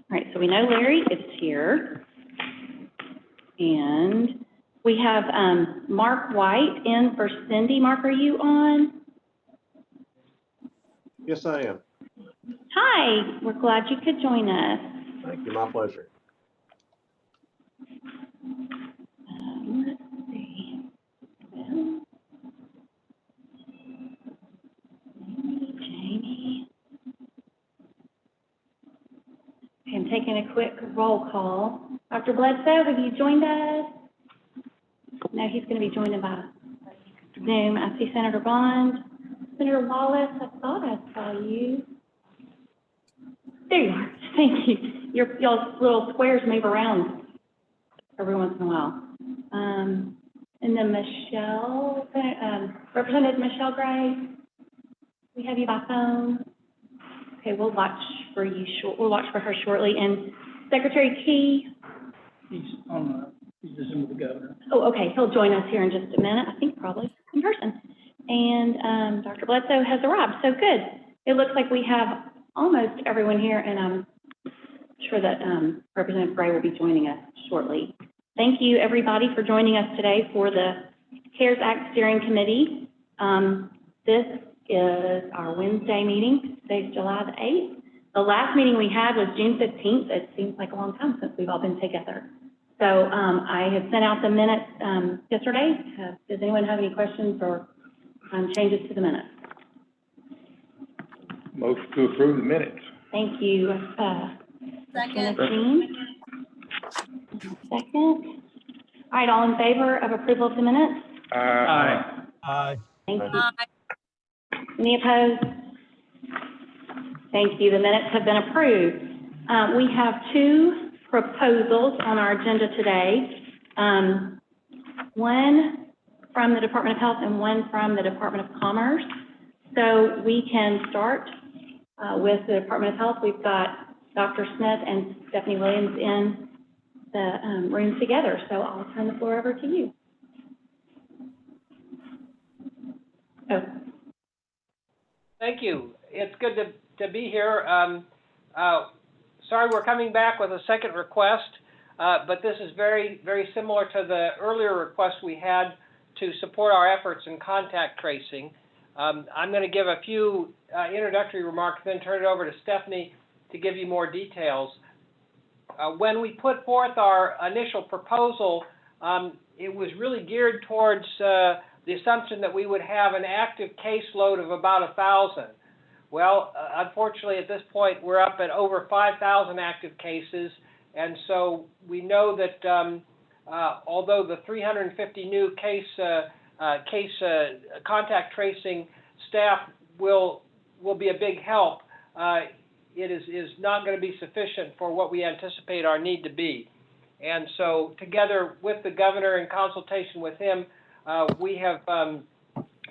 right, so we know Larry is here. And we have Mark White in for Cindy. Mark, are you on? Yes, I am. Hi, we're glad you could join us. Thank you. My pleasure. Let's see. Well, Jamie. Okay, I'm taking a quick roll call. Dr. Bledsoe, have you joined us? No, he's going to be joined by Zoom. I see Senator Bond. Senator Wallace, I thought I saw you. There you are. Thank you. Y'all's little squares move around every once in a while. And then Michelle, Representative Michelle Gray, we have you by phone. Okay, we'll watch for you. We'll watch for her shortly. And Secretary Key. He's on. He's visiting with the governor. Oh, okay. He'll join us here in just a minute. I think probably in person. And Dr. Bledsoe has arrived. So good. It looks like we have almost everyone here, and I'm sure that Representative Gray will be joining us shortly. Thank you, everybody, for joining us today for the CARES Act Steering Committee. This is our Wednesday meeting. Today's July the 8th. The last meeting we had was June 15th. It seems like a long time since we've all been together. So I have sent out the minutes yesterday. Does anyone have any questions or changes to the minutes? Motion to approve the minutes. Thank you. Second. Second. All right, all in favor of approval of the minutes? Aye. Aye. Thank you. Aye. Any opposed? Thank you. The minutes have been approved. We have two proposals on our agenda today. One from the Department of Health and one from the Department of Commerce. So we can start with the Department of Health. We've got Dr. Smith and Stephanie Williams in the room together. So I'll turn the floor over to you. Oh. Thank you. It's good to be here. Sorry we're coming back with a second request, but this is very, very similar to the earlier request we had to support our efforts in contact tracing. I'm going to give a few introductory remarks, then turn it over to Stephanie to give you more details. When we put forth our initial proposal, it was really geared towards the assumption that we would have an active caseload of about 1,000. Well, unfortunately, at this point, we're up at over 5,000 active cases, and so we know that although the 350 new contact tracing staff will be a big help, it is not going to be sufficient for what we anticipate our need to be. And so together with the governor, in consultation with him, we have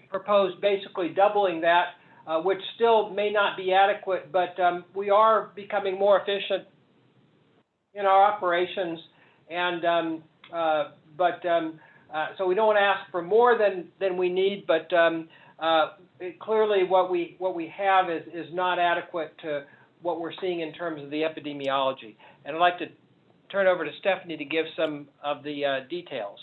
proposed basically doubling that, which still may not be adequate, but we are becoming more efficient in our operations, and so we don't want to ask for more than we need, but clearly what we have is not adequate to what we're seeing in terms of the epidemiology. And I'd like to turn over to Stephanie to give some of the details.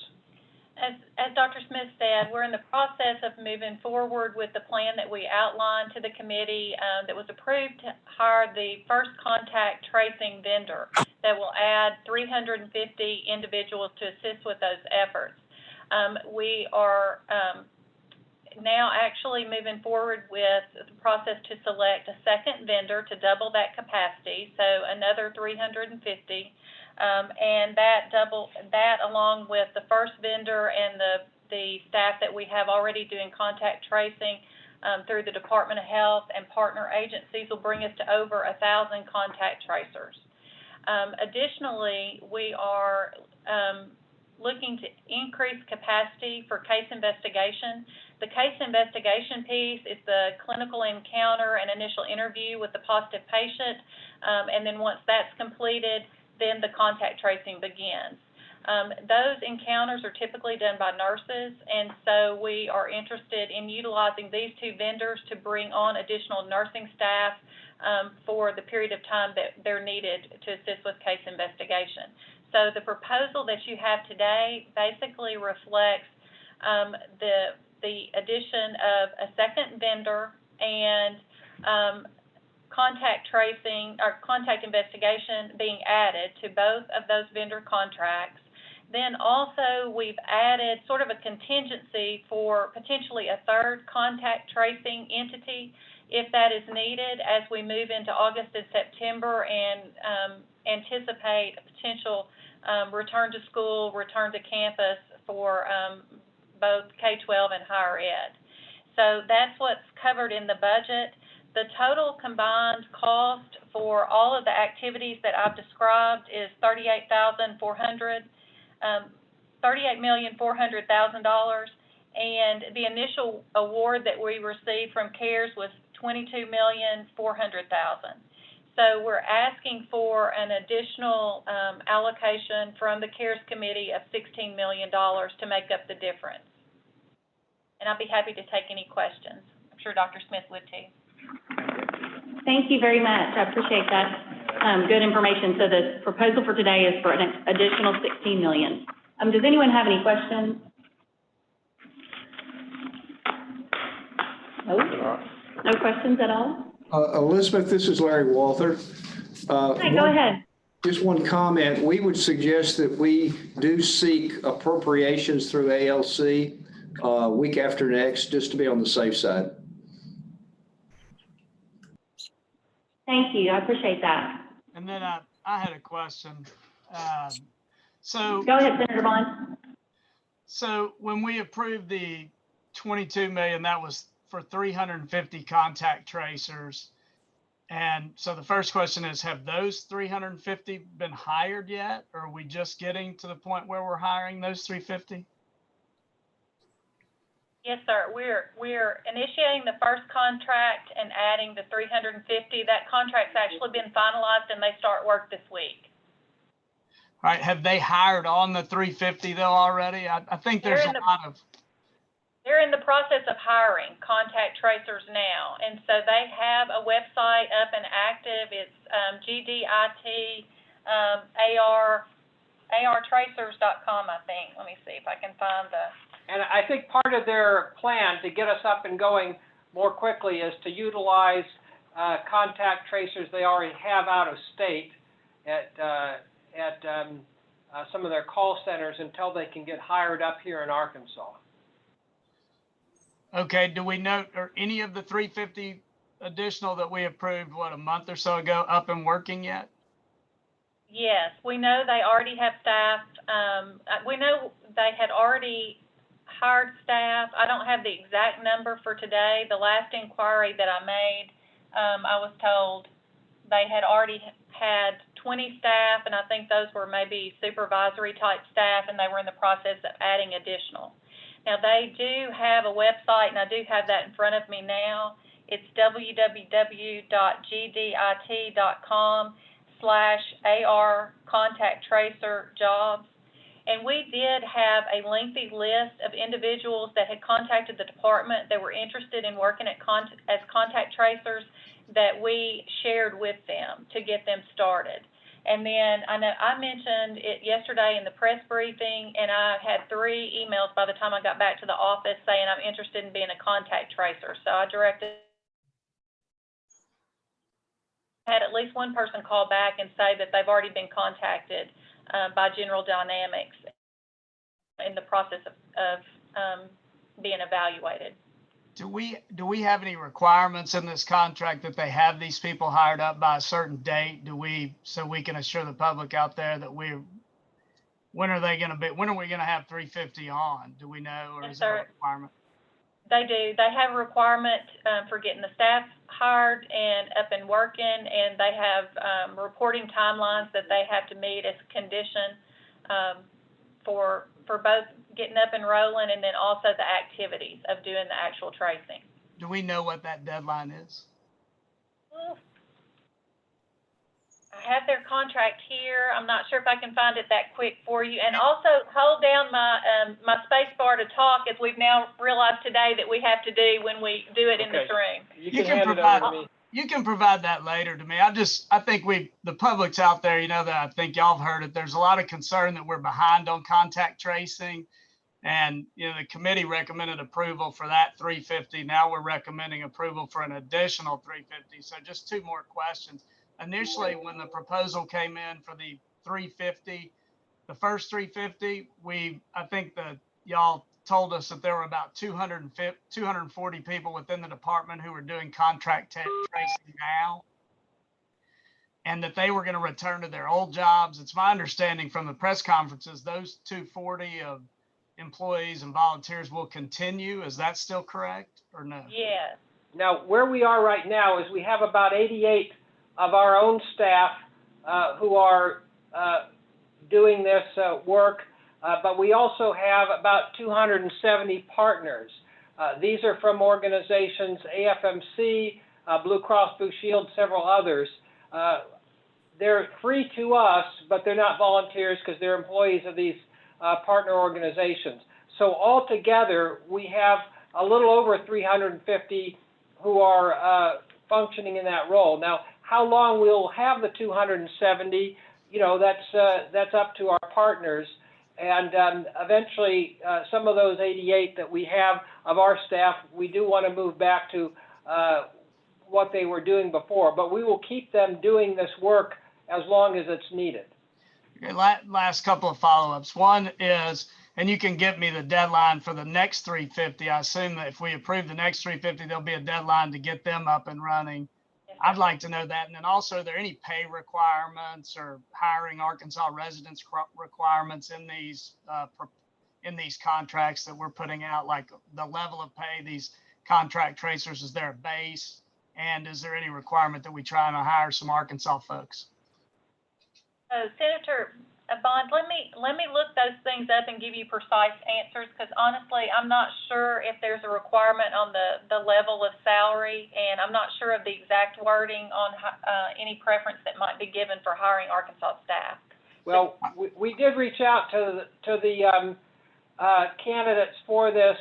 As Dr. Smith said, we're in the process of moving forward with the plan that we outlined to the committee that was approved to hire the first contact tracing vendor that will add 350 individuals to assist with those efforts. We are now actually moving forward with the process to select a second vendor to double that capacity, so another 350. And that along with the first vendor and the staff that we have already doing contact tracing through the Department of Health and partner agencies will bring us to over 1,000 contact tracers. Additionally, we are looking to increase capacity for case investigation. The case investigation piece is the clinical encounter and initial interview with the positive patient, and then once that's completed, then the contact tracing begins. Those encounters are typically done by nurses, and so we are interested in utilizing these two vendors to bring on additional nursing staff for the period of time that they're needed to assist with case investigation. So the proposal that you have today basically reflects the addition of a second vendor and contact tracing or contact investigation being added to both of those vendor contracts. Then also we've added sort of a contingency for potentially a third contact tracing entity if that is needed as we move into August and September and anticipate a potential return to school, return to campus for both K-12 and higher ed. So that's what's covered in the budget. The total combined cost for all of the activities that I've described is $38,400,000, and the initial award that we received from CARES was $22,400,000. So we're asking for an additional allocation from the CARES committee of $16 million to make up the difference. And I'd be happy to take any questions. I'm sure Dr. Smith would too. Thank you very much. I appreciate that. Good information. So the proposal for today is for an additional $16 million. Does anyone have any questions? No? No questions at all? Elizabeth, this is Larry Walther. Hi, go ahead. Just one comment. We would suggest that we do seek appropriations through ALC week after next, just to be on the safe side. Thank you. I appreciate that. And then I had a question. So Go ahead, Senator Bond. So when we approved the 22 million, that was for 350 contact tracers. And so the first question is, have those 350 been hired yet? Or are we just getting to the point where we're hiring those 350? Yes, sir. We're initiating the first contract and adding the 350. That contract's actually been finalized and they start work this week. All right. Have they hired on the 350 though already? I think there's a lot of. They're in the process of hiring contact tracers now, and so they have a website up and active. It's GDIT ARtracers.com, I think. Let me see if I can find the. And I think part of their plan to get us up and going more quickly is to utilize contact tracers they already have out of state at some of their call centers until they can get hired up here in Arkansas. Okay, do we know, are any of the 350 additional that we approved, what, a month or so ago, up and working yet? Yes, we know they already have staff. We know they had already hired staff. I don't have the exact number for today. The last inquiry that I made, I was told they had already had 20 staff, and I think those were maybe supervisory type staff, and they were in the process of adding additional. Now, they do have a website, and I do have that in front of me now. It's www.gdit.com/AR contact tracer jobs. And we did have a lengthy list of individuals that had contacted the department that were interested in working as contact tracers that we shared with them to get them started. And then I know I mentioned it yesterday in the press briefing, and I had 3 emails by the time I got back to the office saying I'm interested in being a contact tracer. So I had at least one person call back and say that they've already been contacted by General Dynamics in the process of being evaluated. Do we have any requirements in this contract that they have these people hired up by a certain date? So we can assure the public out there that when are we going to have 350 on? Do we know, or Yes, is sir. that a requirement? They do. They have a requirement for getting the staff hired and up and working, and they have reporting timelines that they have to meet as a condition for both getting up and rolling, and then also the activities of doing the actual tracing. Do we know what that deadline is? I have their contract here. I'm not sure if I can find it that quick for you. And also hold down my, my space bar to talk, as we've now realized today that we have to do when we do it in this room. You You can can hand it provide- over to me. You can provide that later to me. I think the public's out there, you know, that I think y'all have heard it. There's a lot of concern that we're behind on contact tracing. And, you know, the committee recommended approval for that 350. Now we're recommending approval for an additional 350. So just two more questions. Initially, when the proposal came in for the 350, the first 350, I think that y'all told us that there were about 240 people within the department who were doing contract tracing now, and that they were going to return to their old jobs. It's my understanding from the press conferences, those 240 of employees and volunteers will continue. Is that still correct or no? Yes. Now, where we are right now is we have about 88 of our own staff who are doing this work, but we also have about 270 partners. These are from organizations, AFMC, Blue Cross Blue Shield, several others. They're free to us, but they're not volunteers because they're employees of these partner organizations. So altogether, we have a little over 350 who are functioning in that role. Now, how long we'll have the 270, you know, that's up to our partners. And eventually, some of those 88 that we have of our staff, we do want to move back to what they were doing before. But we will keep them doing this work as long as it's needed. Okay, last couple of follow-ups. One is, and you can give me the deadline for the next 350. I assume that if we approve the next 350, there'll be a deadline to get them up and running. I'd like to know that. And then also, are there any pay requirements or hiring Arkansas residents requirements in these contracts that we're putting out, like the level of pay, these contract tracers, is there a base? And is there any requirement that we try and hire some Arkansas folks? Senator Bond, let me look those things up and give you precise answers, because honestly, I'm not sure if there's a requirement on the level of salary, and I'm not sure of the exact wording on any preference that might be given for hiring Arkansas staff. Well, we did reach out to the candidates for this,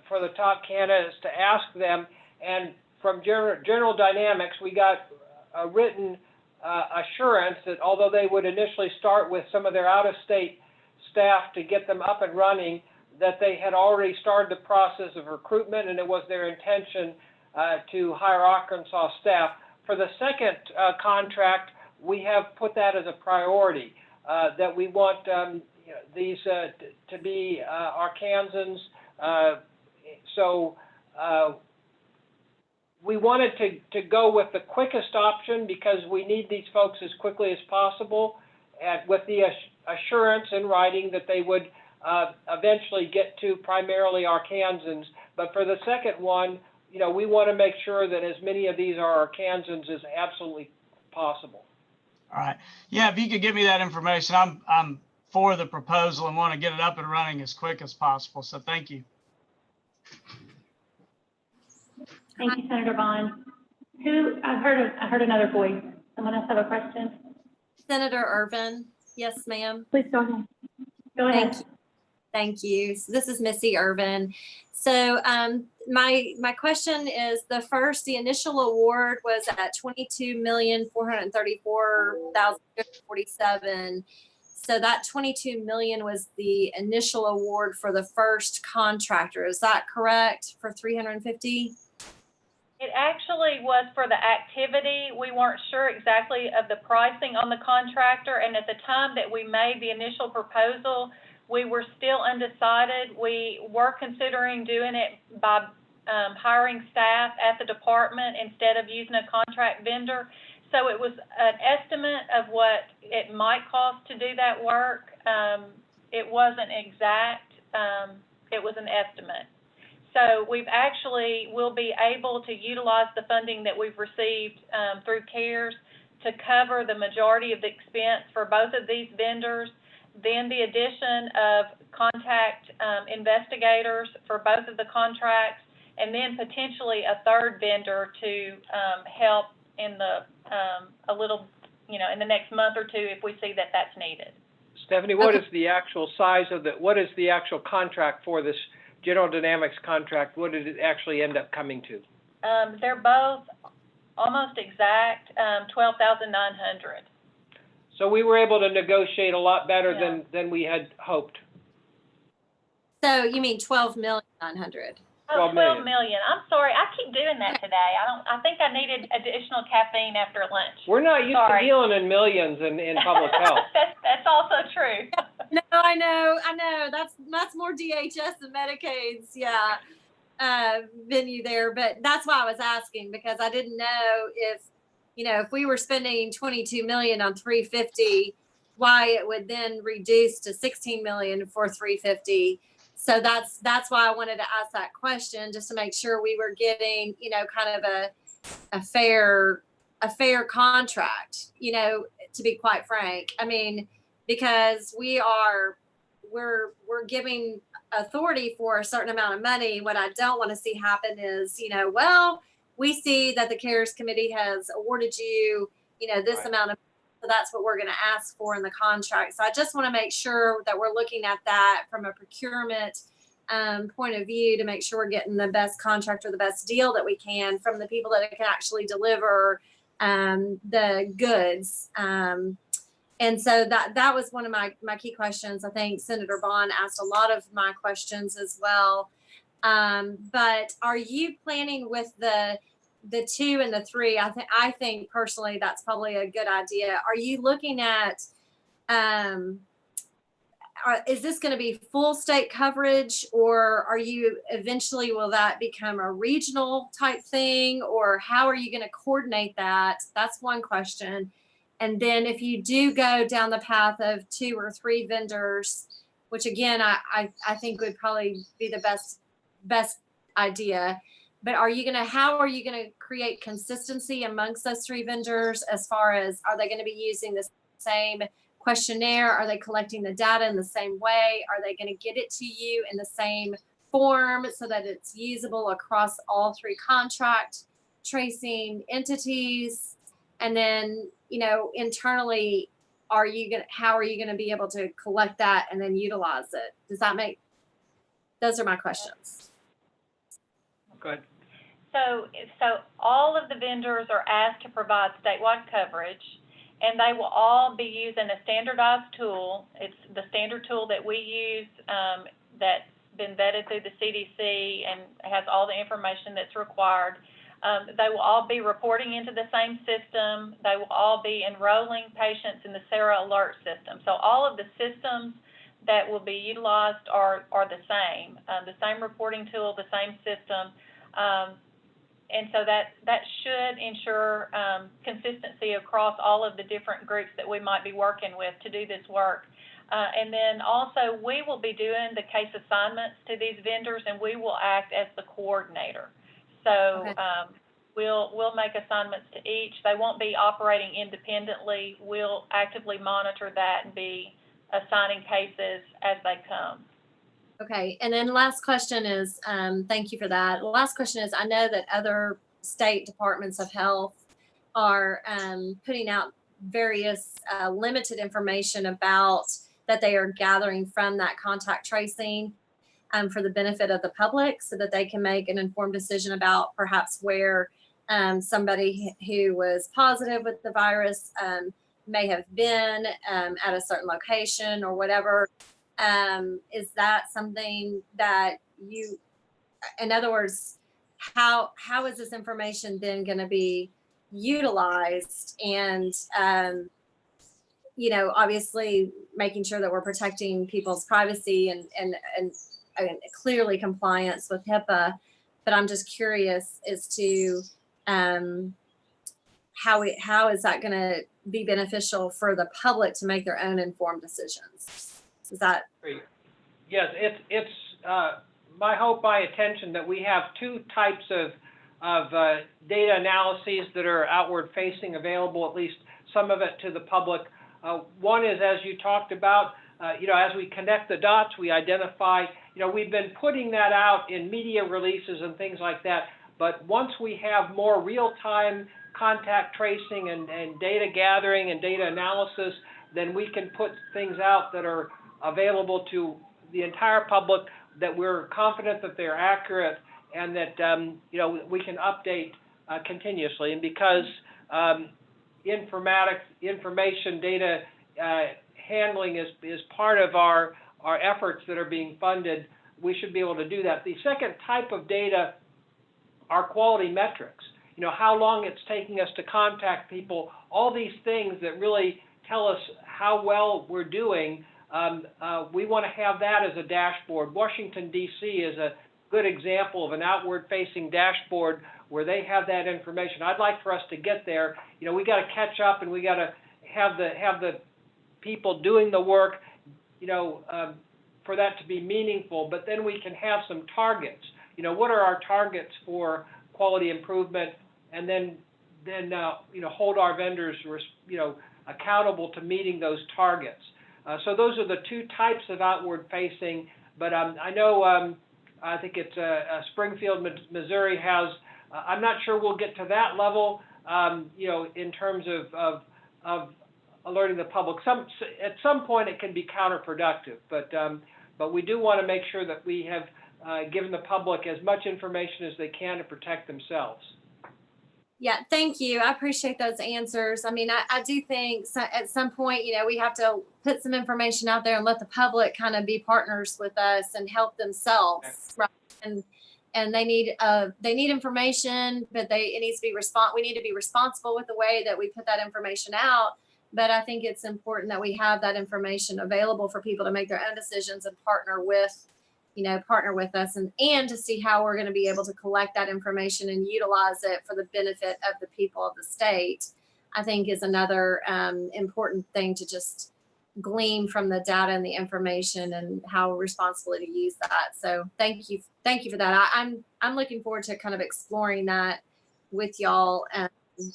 for the top candidates, to ask them, and from General Dynamics, we got a written assurance that although they would initially start with some of their out-of-state staff to get them up and running, that they had already started the process of recruitment, and it was their intention to hire Arkansas staff. For the second contract, we have put that as a priority, that we want these to be Arkansans. We wanted to go with the quickest option because we need these folks as quickly as possible, and with the assurance in writing that they would eventually get to primarily Arkansans. But for the second one, you know, we want to make sure that as many of these are Arkansans as absolutely possible. All right. Yeah, if you could give me that information, I'm for the proposal and want to get it up and running as quick as possible. So thank you. Thank you, Senator Bond. I heard another voice. Someone else have a question? Senator Irvin. Yes, ma'am. Please go ahead. Go ahead. Thank you. So this is Missy Irvin. So my question is, the initial award was at $22,434,047. So that $22 million was the initial award for the first contractor. Is that correct, for 350? It actually was for the activity. We weren't sure exactly of the pricing on the contractor, and at the time that we made the initial proposal, we were still undecided. We were considering doing it by hiring staff at the department instead of using a contract vendor. So it was an estimate of what it might cost to do that work. It wasn't exact. It was an estimate. So we'll be able to utilize the funding that we've received through CARES to cover the majority of the expense for both of these vendors. Then the addition of contact investigators for both of the contracts, and then potentially a third vendor to help in the a little in the next month or two if we see that that's needed. Stephanie, what is the actual size of what is the actual contract for this General Dynamics contract? What did it actually end up coming to? They're both almost exact, 12,900. So we were able to negotiate a lot better than we had hoped. So you mean 12,900,000? Oh, 12 12 million. I'm sorry, I keep doing that today. I think I needed additional caffeine after lunch. We're not used Sorry. to dealing in millions in public health. That's also true. No, I know. That's more DHS and Medicaid's, venue there. But that's why I was asking, because I didn't know if we were spending 22 million on 350, why it would then reduce to 16 million for 350. So that's why I wanted to ask that question, just to make sure we were getting, kind of a fair contract, to be quite frank. I mean, because we're giving authority for a certain amount of money. What I don't want to see happen is, we see that the CARES committee has awarded you, this amount of, so that's what we're going to ask for in the contract. So I just want to make sure that we're looking at that from a procurement point of view, to make sure we're getting the best contract or the best deal that we can from the people that can actually deliver the goods. And so that was one of my key questions. I think Senator Bond asked a lot of my questions as well. But are you planning with the 2 and the 3? I think personally that's probably a good idea. Are you looking at is this going to be full state coverage, or are you eventually, will that become a regional type thing, or how are you going to coordinate that? That's one question. And then if you do go down the path of 2 or 3 vendors, which again, I think would probably be the best idea, but how are you going to create consistency amongst those 3 vendors, as far as, are they going to be using the same questionnaire? Are they collecting the data in the same way? Are they going to get it to you in the same form so that it's usable across all 3 contract tracing entities? And then, internally, how are you going to be able to collect that and then utilize it? Those are my questions. Good. So all of the vendors are asked to provide statewide coverage, and they will all be using a standardized tool. It's the standard tool that we use, that's been vetted through the CDC and has all the information that's required. They will all be reporting into the same system. They will all be enrolling patients in the Sarah Alert system. So all of the systems that will be utilized are the same reporting tool, the same system. And so that should ensure consistency across all of the different groups that we might be working with to do this work. And then also, we will be doing the case assignments to these vendors, and we will act as the coordinator. So Okay. We'll make assignments to each. They won't be operating independently. We'll actively monitor that and be assigning cases as they come. Okay, and then last question is, thank you for that. Last question is, I know that other state departments of health are putting out various limited information about that they are gathering from that contact tracing for the benefit of the public, so that they can make an informed decision about perhaps where somebody who was positive with the virus may have been at a certain location or whatever. Is that something that in other words, how is this information then going to be utilized? And, obviously making sure that we're protecting people's privacy and clearly compliance with HIPAA. But I'm just curious as to how is that going to be beneficial for the public to make their own informed decisions? Is that? Yes, it's my hope, my intention that we have 2 types of data analyses that are outward facing, available, at least some of it to the public. One is, as you talked about, as we connect the dots, we identify, we've been putting that out in media releases and things like that. But once we have more real-time contact tracing and data gathering and data analysis, then we can put things out that are available to the entire public, that we're confident that they're accurate, and that we can update continuously. And because information data handling is part of our efforts that are being funded, we should be able to do that. The second type of data are quality metrics. How long it's taking us to contact people, all these things that really tell us how well we're doing. We want to have that as a dashboard. Washington, D.C. is a good example of an outward-facing dashboard where they have that information. I'd like for us to get there. We got to catch up, and we got to have the people doing the work, for that to be meaningful. But then we can have some targets. What are our targets for quality improvement, and then hold our vendors, accountable to meeting those targets. So those are the two types of outward-facing. But I know, I think it's Springfield, Missouri has. I'm not sure we'll get to that level, in terms of alerting the public. At some point it can be counterproductive, but we do want to make sure that we have given the public as much information as they can to protect themselves. Yeah, thank you. I appreciate those answers. I mean, I do think at some point, we have to put some information out there and let the public kind of be partners with us and help themselves, right? And they need information, but it needs to be we need to be responsible with the way that we put that information out. But I think it's important that we have that information available for people to make their own decisions and partner with us and to see how we're going to be able to collect that information and utilize it for the benefit of the people of the state, I think is another important thing to just glean from the data and the information and how responsibly to use that. So thank you for that. I'm looking forward to kind of exploring that with y'all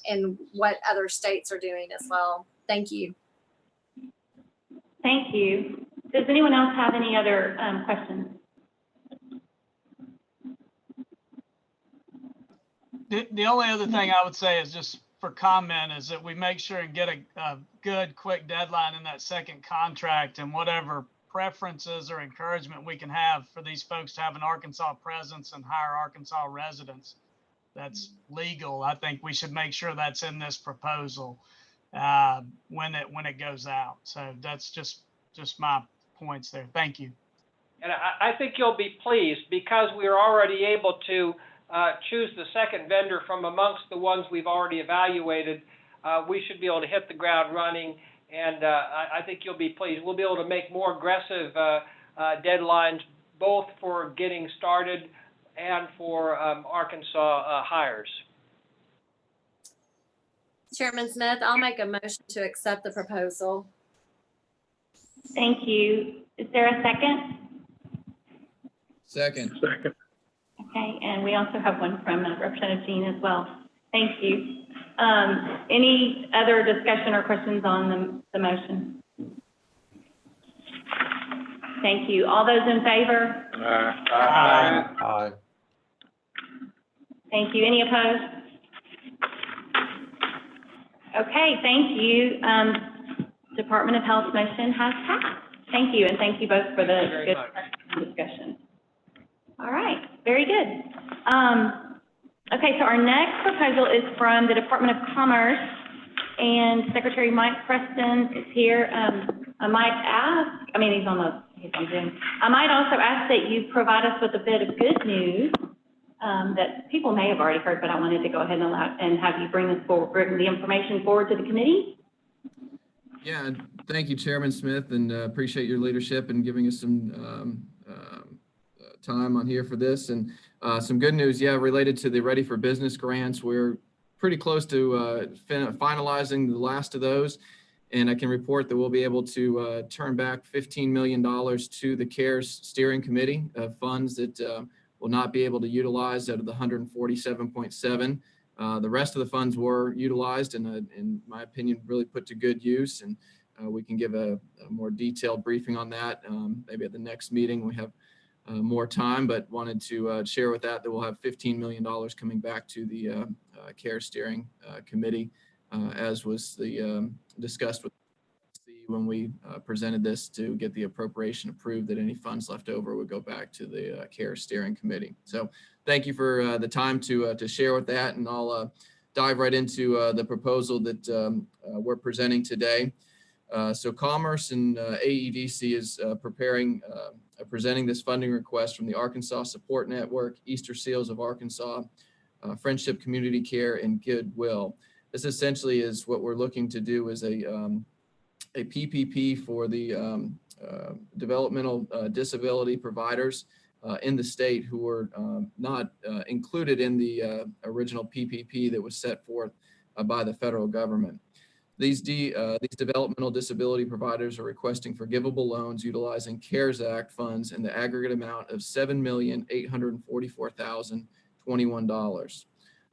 and what other states are doing as well. Thank you. Thank you. Does anyone else have any other questions? The only other thing I would say is just for comment is that we make sure and get a good, quick deadline in that second contract, and whatever preferences or encouragement we can have for these folks to have an Arkansas presence and hire Arkansas residents that's legal. I think we should make sure that's in this proposal when it goes out. So that's just my points there. Thank you. And I think you'll be pleased because we're already able to choose the second vendor from amongst the ones we've already evaluated. We should be able to hit the ground running, and I think you'll be pleased. We'll be able to make more aggressive deadlines, both for getting started and for Arkansas hires. Chairman Smith, I'll make a motion to accept the proposal. Thank you. Is there a second? Second. Okay, and we also have one from Representative Jean as well. Thank you. Any other discussion or questions on the motion? Thank you. All those in favor? Aye. Aye. Thank you. Any opposed? Okay, thank you. Department of Health motion has passed. Thank you, and thank you both for the good discussion. All right, very good. Okay, so our next proposal is from the Department of Commerce, and Secretary Mike Preston is here. I might ask, he's on Zoom. I might also ask that you provide us with a bit of good news that people may have already heard, but I wanted to go ahead and have you bring the information forward to the committee. Yeah, thank you, Chairman Smith, and appreciate your leadership and giving us some time on here for this. And some good news, related to the Ready for Business grants. We're pretty close to finalizing the last of those. And I can report that we'll be able to turn back $15 million to the CARES Steering Committee of funds that will not be able to utilize out of the 147.7. The rest of the funds were utilized and, in my opinion, really put to good use. And we can give a more detailed briefing on that maybe at the next meeting. We have more time, but wanted to share with that we'll have $15 million coming back to the CARE Steering Committee, as was discussed with when we presented this to get the appropriation approved, that any funds left over would go back to the CARE Steering Committee. So thank you for the time to share with that, and I'll dive right into the proposal that we're presenting today. So Commerce and AEDC is presenting this funding request from the Arkansas Support Network, Easter Seals of Arkansas, Friendship Community Care, and Goodwill. This essentially is what we're looking to do is a PPP for the developmental disability providers in the state who were not included in the original PPP that was set forth by the federal government. These developmental disability providers are requesting forgivable loans utilizing CARES Act funds in the aggregate amount of $7,844,021.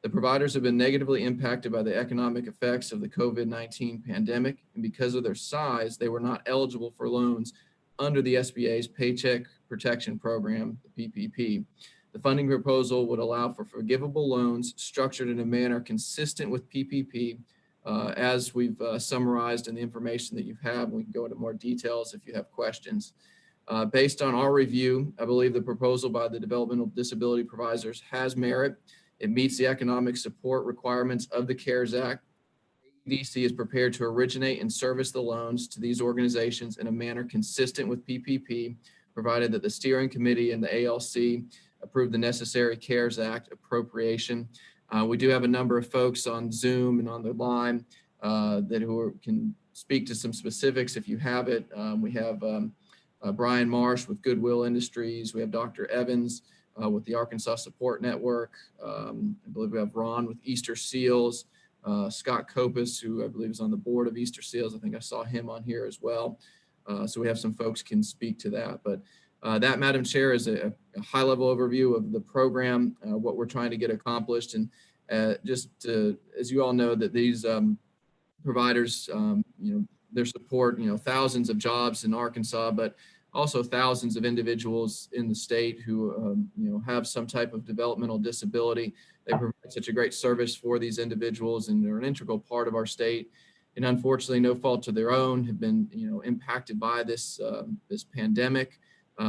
The providers have been negatively impacted by the economic effects of the COVID-19 pandemic, and because of their size, they were not eligible for loans under the SBA's Paycheck Protection Program, the PPP. The funding proposal would allow for forgivable loans structured in a manner consistent with PPP, as we've summarized in the information that you have. We can go into more details if you have questions. Based on our review, I believe the proposal by the developmental disability providers has merit. It meets the economic support requirements of the CARES Act. AEDC is prepared to originate and service the loans to these organizations in a manner consistent with PPP, provided that the steering committee and the ALC approve the necessary CARES Act appropriation. We do have a number of folks on Zoom and on the line can speak to some specifics if you have it. We have Brian Marsh with Goodwill Industries. We have Dr. Evans with the Arkansas Support Network. I believe we have Ron with Easter Seals, Scott Kopis, who I believe is on the board of Easter Seals. I think I saw him on here as well. So we have some folks can speak to that. But that, Madam Chair, is a high-level overview of the program, what we're trying to get accomplished. And as you all know, that these providers, their support, thousands of jobs in Arkansas, but also thousands of individuals in the state who, have some type of developmental disability. They provide such a great service for these individuals, and they're an integral part of our state. And unfortunately, no fault of their own, have been, impacted by this pandemic.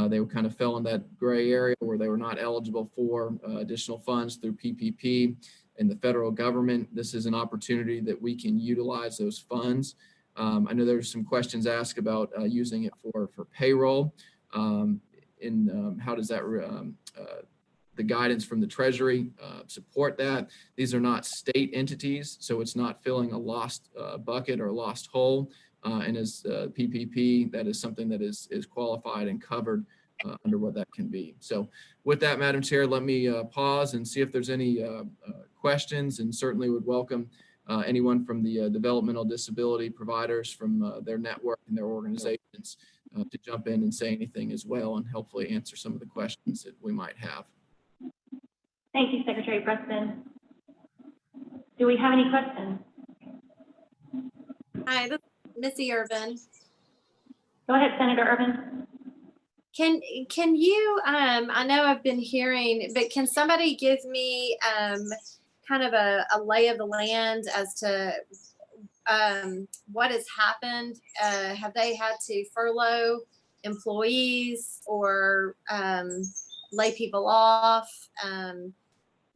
They kind of fell in that gray area where they were not eligible for additional funds through PPP and the federal government. This is an opportunity that we can utilize those funds. I know there's some questions asked about using it for payroll. How does that the guidance from the Treasury support that? These are not state entities, so it's not filling a lost bucket or a lost hole. And as PPP, that is something that is qualified and covered under what that can be. So with that, Madam Chair, let me pause and see if there's any questions, and certainly would welcome anyone from the developmental disability providers from their network and their organizations to jump in and say anything as well, and hopefully answer some of the questions that we might have. Thank you, Secretary Preston. Do we have any questions? Hi, this is Missy Irvin. Go ahead, Senator Irvin. Can you, I know I've been hearing, but can somebody give me kind of a lay of the land as to what has happened? Have they had to furlough employees or lay people off?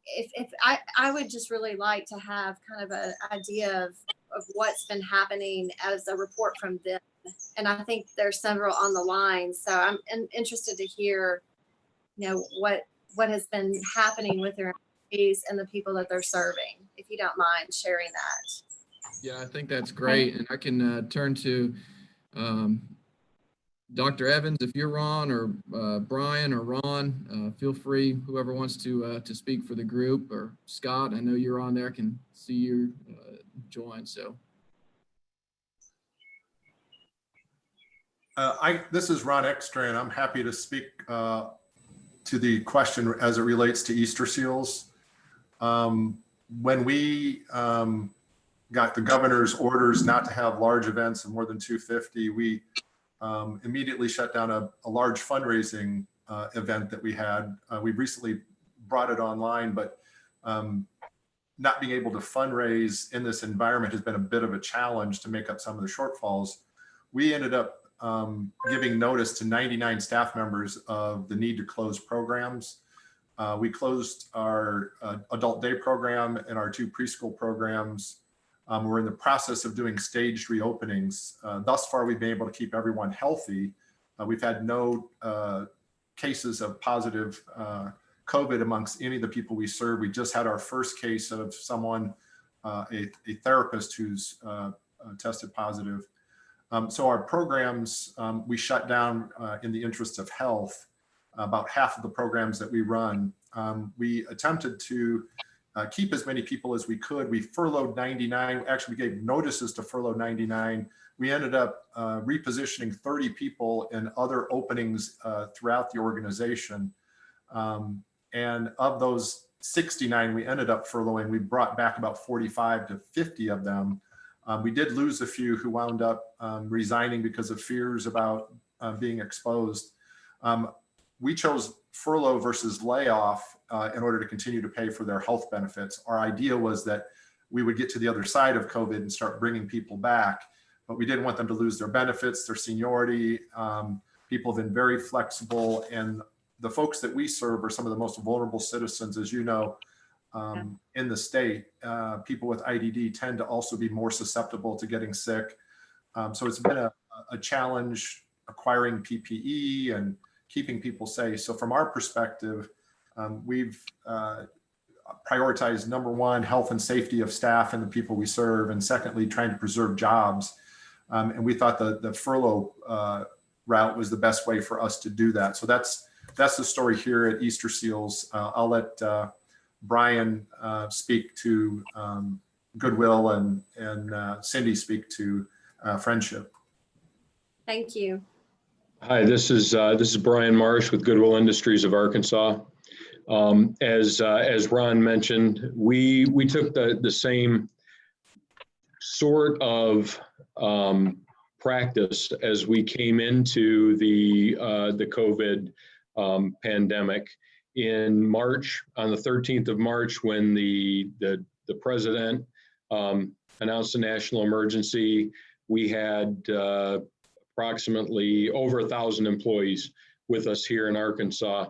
If I would just really like to have kind of an idea of what's been happening as a report from them. And I think there's several on the line. So I'm interested to hear, what has been happening with their employees and the people that they're serving, if you don't mind sharing that. Yeah, I think that's great. And I can turn to Dr. Evans, if you're Ron, or Brian or Ron, feel free, whoever wants to speak for the group, or Scott, I know you're on there, I can see you join, so. This is Ron Ekstrand. I'm happy to speak to the question as it relates to Easter Seals. When we got the governor's orders not to have large events of more than 250, we immediately shut down a large fundraising event that we had. We've recently brought it online, but not being able to fundraise in this environment has been a bit of a challenge to make up some of the shortfalls. We ended up giving notice to 99 staff members of the need to close programs. We closed our adult day program and our 2 preschool programs. We're in the process of doing staged reopenings. Thus far, we've been able to keep everyone healthy. We've had no cases of positive COVID amongst any of the people we serve. We just had our first case of someone, a therapist who's tested positive. So our programs, we shut down in the interest of health. About half of the programs that we run. We attempted to keep as many people as we could. We furloughed 99. Actually, we gave notices to furlough 99. We ended up repositioning 30 people in other openings throughout the organization. And of those 69 we ended up furloughing, we brought back about 45 to 50 of them. We did lose a few who wound up resigning because of fears about being exposed. We chose furlough versus layoff in order to continue to pay for their health benefits. Our idea was that we would get to the other side of COVID and start bringing people back, but we didn't want them to lose their benefits, their seniority. People have been very flexible, and the folks that we serve are some of the most vulnerable citizens, as you know, in the state. People with IDD tend to also be more susceptible to getting sick. So it's been a challenge acquiring PPE and keeping people safe. So from our perspective, we've prioritized number one, health and safety of staff and the people we serve, and secondly, trying to preserve jobs. And we thought the furlough route was the best way for us to do that. So that's the story here at Easter Seals. I'll let Brian speak to Goodwill and Cindy speak to Friendship. Thank you. Hi, this is Brian Marsh with Goodwill Industries of Arkansas. As Ron mentioned, we took the same sort of practice as we came into the COVID pandemic in March, on the 13th of March, when the president announced a national emergency. We had approximately over 1,000 employees with us here in Arkansas.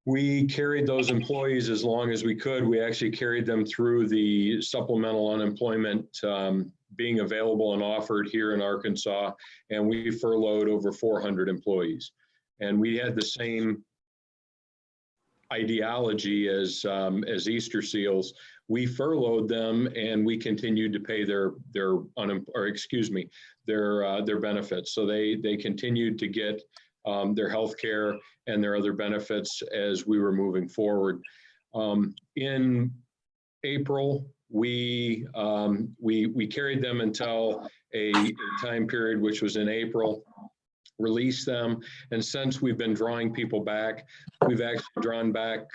We carried those employees as long as we could. We actually carried them through the supplemental unemployment being available and offered here in Arkansas, and we furloughed over 400 employees. And we had the same ideology as Easter Seals. We furloughed them and we continued to pay their benefits. So they continued to get their health care and their other benefits as we were moving forward. In April, we carried them until a time period which was in April, released them, and since we've been drawing people back, we've actually drawn back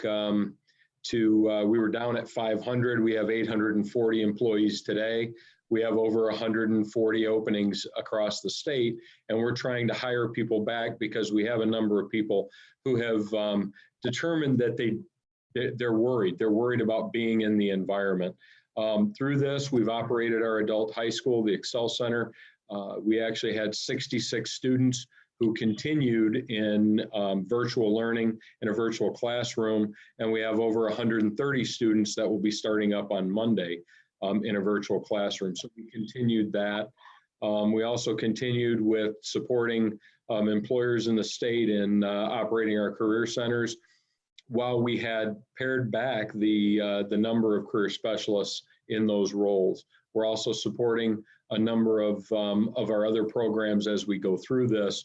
we were down at 500. We have 840 employees today. We have over 140 openings across the state, and we're trying to hire people back because we have a number of people who have determined that they're worried. They're worried about being in the environment. Through this, we've operated our adult high school, the Excel Center. We actually had 66 students who continued in virtual learning in a virtual classroom, and we have over 130 students that will be starting up on Monday in a virtual classroom. So we continued that. We also continued with supporting employers in the state in operating our career centers, while we had pared back the number of career specialists in those roles. We're also supporting a number of our other programs as we go through this.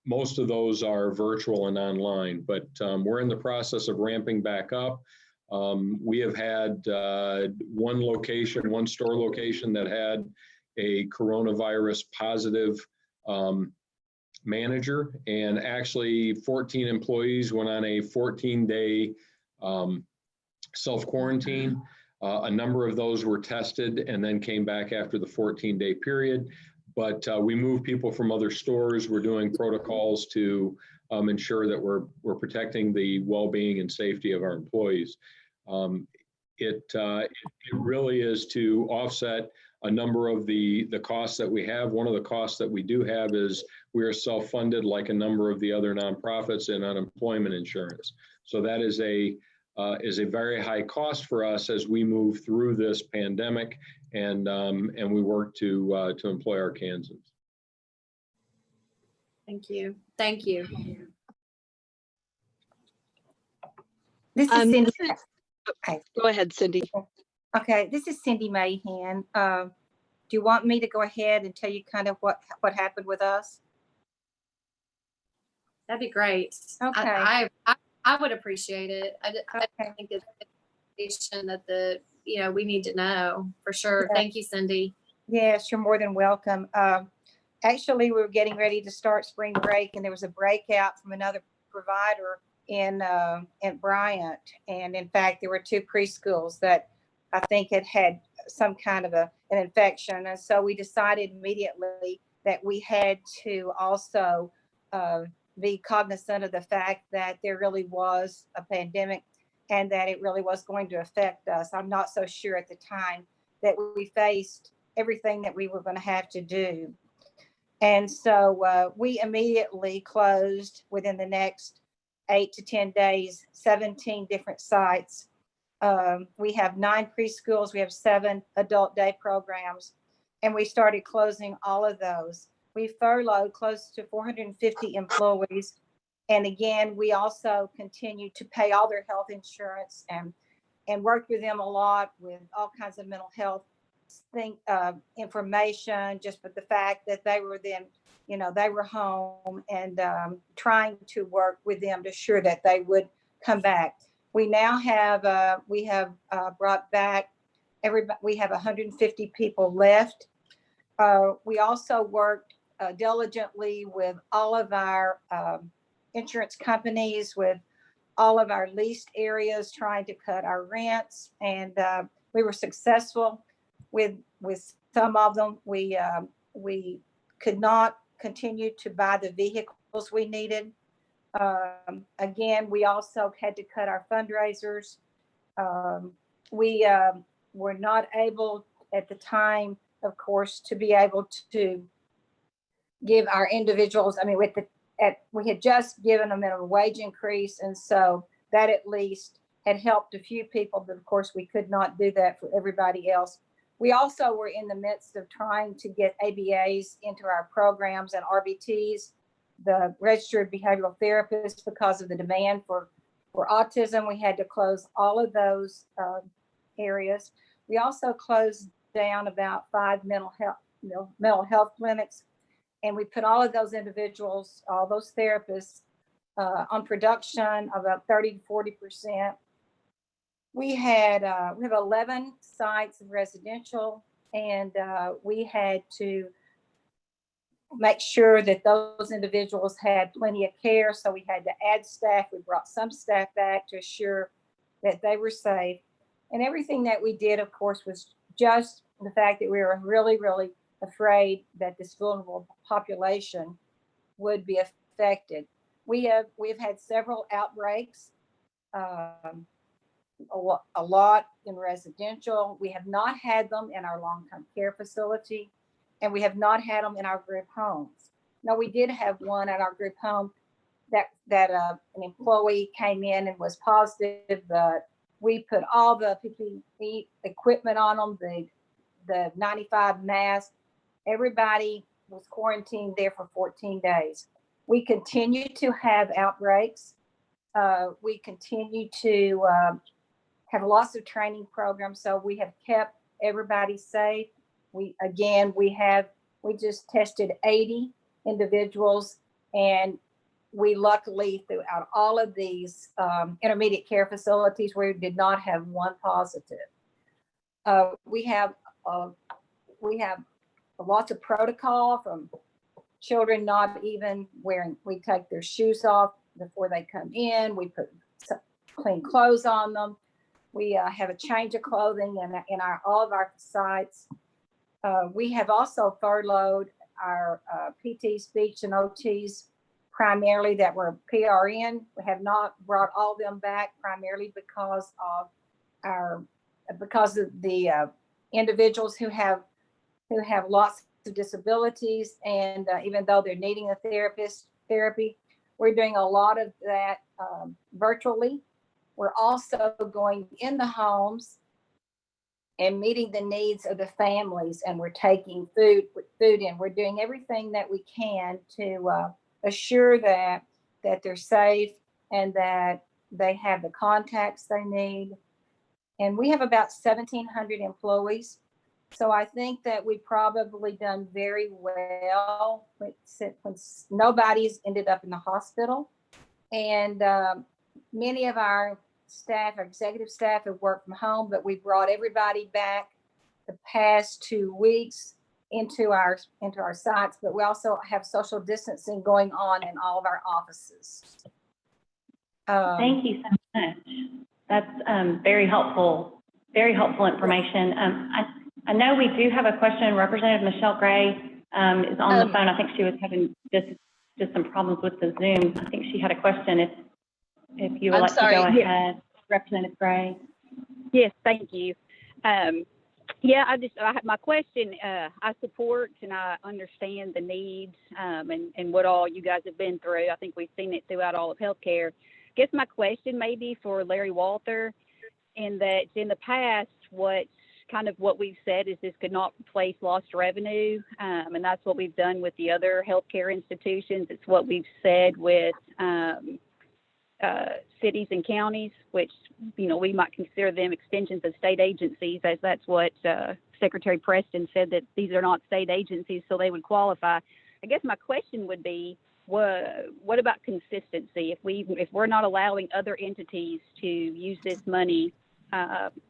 Most of those are virtual and online, but we're in the process of ramping back up. We have had one store location that had a coronavirus positive manager, and actually 14 employees went on a 14-day self-quarantine. A number of those were tested and then came back after the 14-day period. But we move people from other stores. We're doing protocols to ensure that we're protecting the well-being and safety of our employees. It really is to offset a number of the costs that we have. One of the costs that we do have is we are self-funded like a number of the other nonprofits in unemployment insurance. So that is a very high cost for us as we move through this pandemic and we work to employ our Kansans. Thank you. Thank you. This is Cindy. Okay. Go ahead, Cindy. Okay, this is Cindy Mahan. Do you want me to go ahead and tell you kind of what happened with us? That'd be great. Okay. I would appreciate it. I think it's information that we need to know for sure. Yeah. Thank you, Cindy. Yes, you're more than welcome. Actually, we were getting ready to start spring break, and there was a breakout from another provider in Bryant. And in fact, there were 2 preschools that I think had some kind of an infection. And so we decided immediately that we had to also be cognizant of the fact that there really was a pandemic and that it really was going to affect us. I'm not so sure at the time that we faced everything that we were going to have to do. And so we immediately closed within the next 8 to 10 days, 17 different sites. We have 9 preschools. We have 7 adult day programs, and we started closing all of those. We furloughed close to 450 employees. And again, we also continue to pay all their health insurance and worked with them a lot with all kinds of mental health information, just with the fact that they were then, they were home, and trying to work with them to ensure that they would come back. We now have, brought back we have 150 people left. We also worked diligently with all of our insurance companies, with all of our leased areas, trying to cut our rents. And we were successful with some of them. We could not continue to buy the vehicles we needed. Again, we also had to cut our fundraisers. We were not able at the time, of course, to be able to give our individuals, we had just given a minimum wage increase. And so that at least had helped a few people, but of course we could not do that for everybody else. We also were in the midst of trying to get ABAs into our programs and RBTs, the registered behavioral therapists, because of the demand for autism. We had to close all of those areas. We also closed down about 5 mental health clinics, and we put all of those individuals, all those therapists on production of about 30 to 40%. We have 11 sites of residential, and we had to make sure that those individuals had plenty of care. So we had to add staff. We brought some staff back to assure that they were safe. And everything that we did, of course, was just the fact that we were really, really afraid that this vulnerable population would be affected. We've had several outbreaks, a lot in residential. We have not had them in our long-term care facility, and we have not had them in our group homes. No, we did have one at our group home that an employee came in and was positive, but we put all the PPE equipment on them, the 95 masks. Everybody was quarantined there for 14 days. We continue to have outbreaks. We continue to have lots of training programs. So we have kept everybody safe. We just tested 80 individuals, and we luckily, throughout all of these intermediate care facilities, we did not have one positive. We have lots of protocol, from children not even we take their shoes off before they come in. We put clean clothes on them. We have a change of clothing in all of our sites. We have also furloughed our PT, speech, and OTs primarily that were PRN. We have not brought all of them back primarily because of the individuals who have lots of disabilities, and even though they're needing a therapy, we're doing a lot of that virtually. We're also going in the homes and meeting the needs of the families, and we're taking food in. We're doing everything that we can to assure that they're safe and that they have the contacts they need. And we have about 1,700 employees. So I think that we probably done very well when nobody's ended up in the hospital. And many of our staff, our executive staff, have worked from home, but we brought everybody back the past 2 weeks into our sites. But we also have social distancing going on in all of our offices. Thank you so much. That's very helpful information. I know we do have a question. Representative Michelle Gray is on the phone. I think she was having just some problems with the Zoom. I think she had a question. If you would like to go ahead, Representative Gray. Yes, thank you. My question, I support and I understand the needs and what all you guys have been through. I think we've seen it throughout all of healthcare. I guess my question may be for Larry Walther, in that in the past, what we've said is this could not replace lost revenue, and that's what we've done with the other healthcare institutions. It's what we've said with cities and counties, which, we might consider them extensions of state agencies, as that's what Secretary Preston said, that these are not state agencies, so they would qualify. I guess my question would be, what about consistency? If we're not allowing other entities to use this money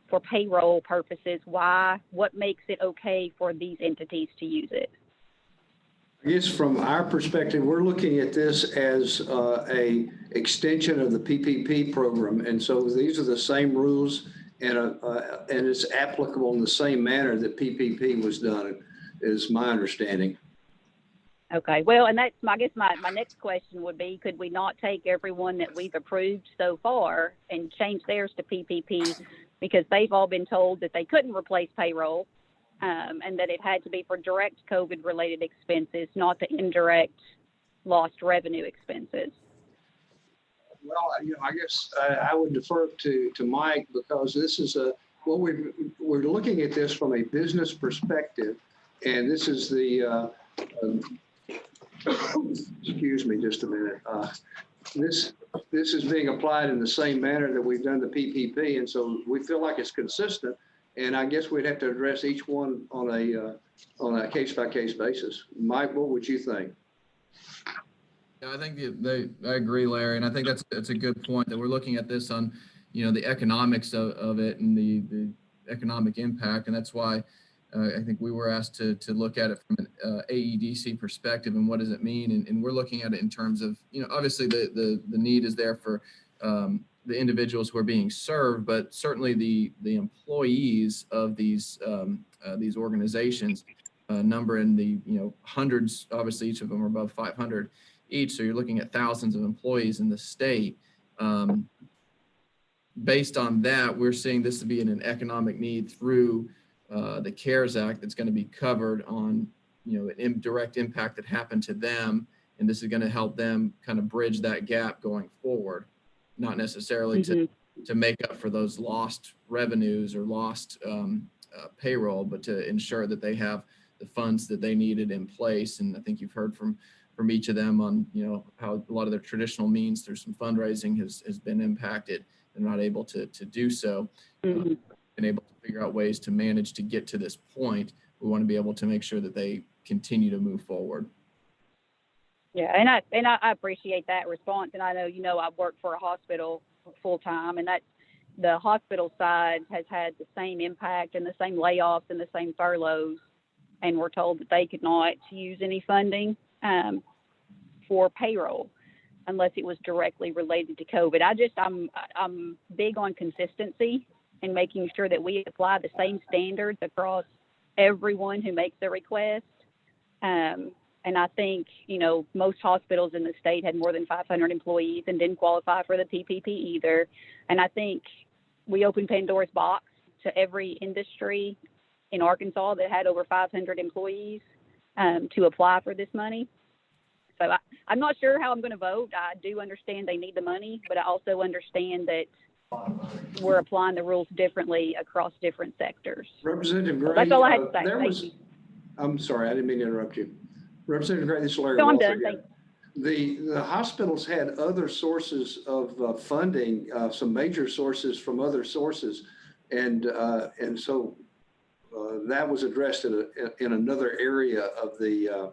for payroll purposes, what makes it okay for these entities to use it? I guess from our perspective, we're looking at this as a extension of the PPP program. And so these are the same rules and it's applicable in the same manner that PPP was done, is my understanding. Okay, well, and that's, I guess my next question would be, could we not take everyone that we've approved so far and change theirs to PPP, because they've all been told that they couldn't replace payroll, and that it had to be for direct COVID-related expenses, not the indirect lost revenue expenses? Well, I guess I would defer to Mike, because this is we're looking at this from a business perspective, and this is the excuse me just a minute. This is being applied in the same manner that we've done the PPP, and so we feel like it's consistent. And I guess we'd have to address each one on a case-by-case basis. Mike, what would you think? Yeah, I think I agree, Larry, and I think that's a good point, that we're looking at this on, the economics of it and the economic impact, and that's why I think we were asked to look at it from an AEDC perspective, and what does it mean, and we're looking at it in terms of, obviously the need is there for the individuals who are being served, but certainly the employees of these organizations number in the hundreds. Obviously, each of them are above 500 each, so you're looking at thousands of employees in the state. Based on that, we're seeing this to be an economic need through the CARES Act that's going to be covered on an indirect impact that happened to them, and this is going to help them kind of bridge that gap going forward. Not necessarily to make up for those lost revenues or lost payroll, but to ensure that they have the funds that they needed in place. And I think you've heard from each of them on, how a lot of their traditional means through some fundraising has been impacted. They're not able to do so. Been able to figure out ways to manage to get to this point. We want to be able to make sure that they continue to move forward. Yeah, and I appreciate that response, and I know, I've worked for a hospital full time, and that the hospital side has had the same impact and the same layoffs and the same furloughs, and we're told that they could not use any funding for payroll unless it was directly related to COVID. I'm big on consistency and making sure that we apply the same standards across everyone who makes a request. And I think, most hospitals in the state had more than 500 employees and didn't qualify for the PPP either. And I think we opened Pandora's box to every industry in Arkansas that had over 500 employees to apply for this money. So I'm not sure how I'm going to vote. I do understand they need the money, but I also understand that we're applying the rules differently across different sectors. Representative Gray, That's all I had to say. Thank you. I'm sorry, I didn't mean to interrupt you. Representative Gray, this is Larry No, I'm Walther done. again. The hospitals had other sources of funding, some major sources from other sources. And so that was addressed in another area of the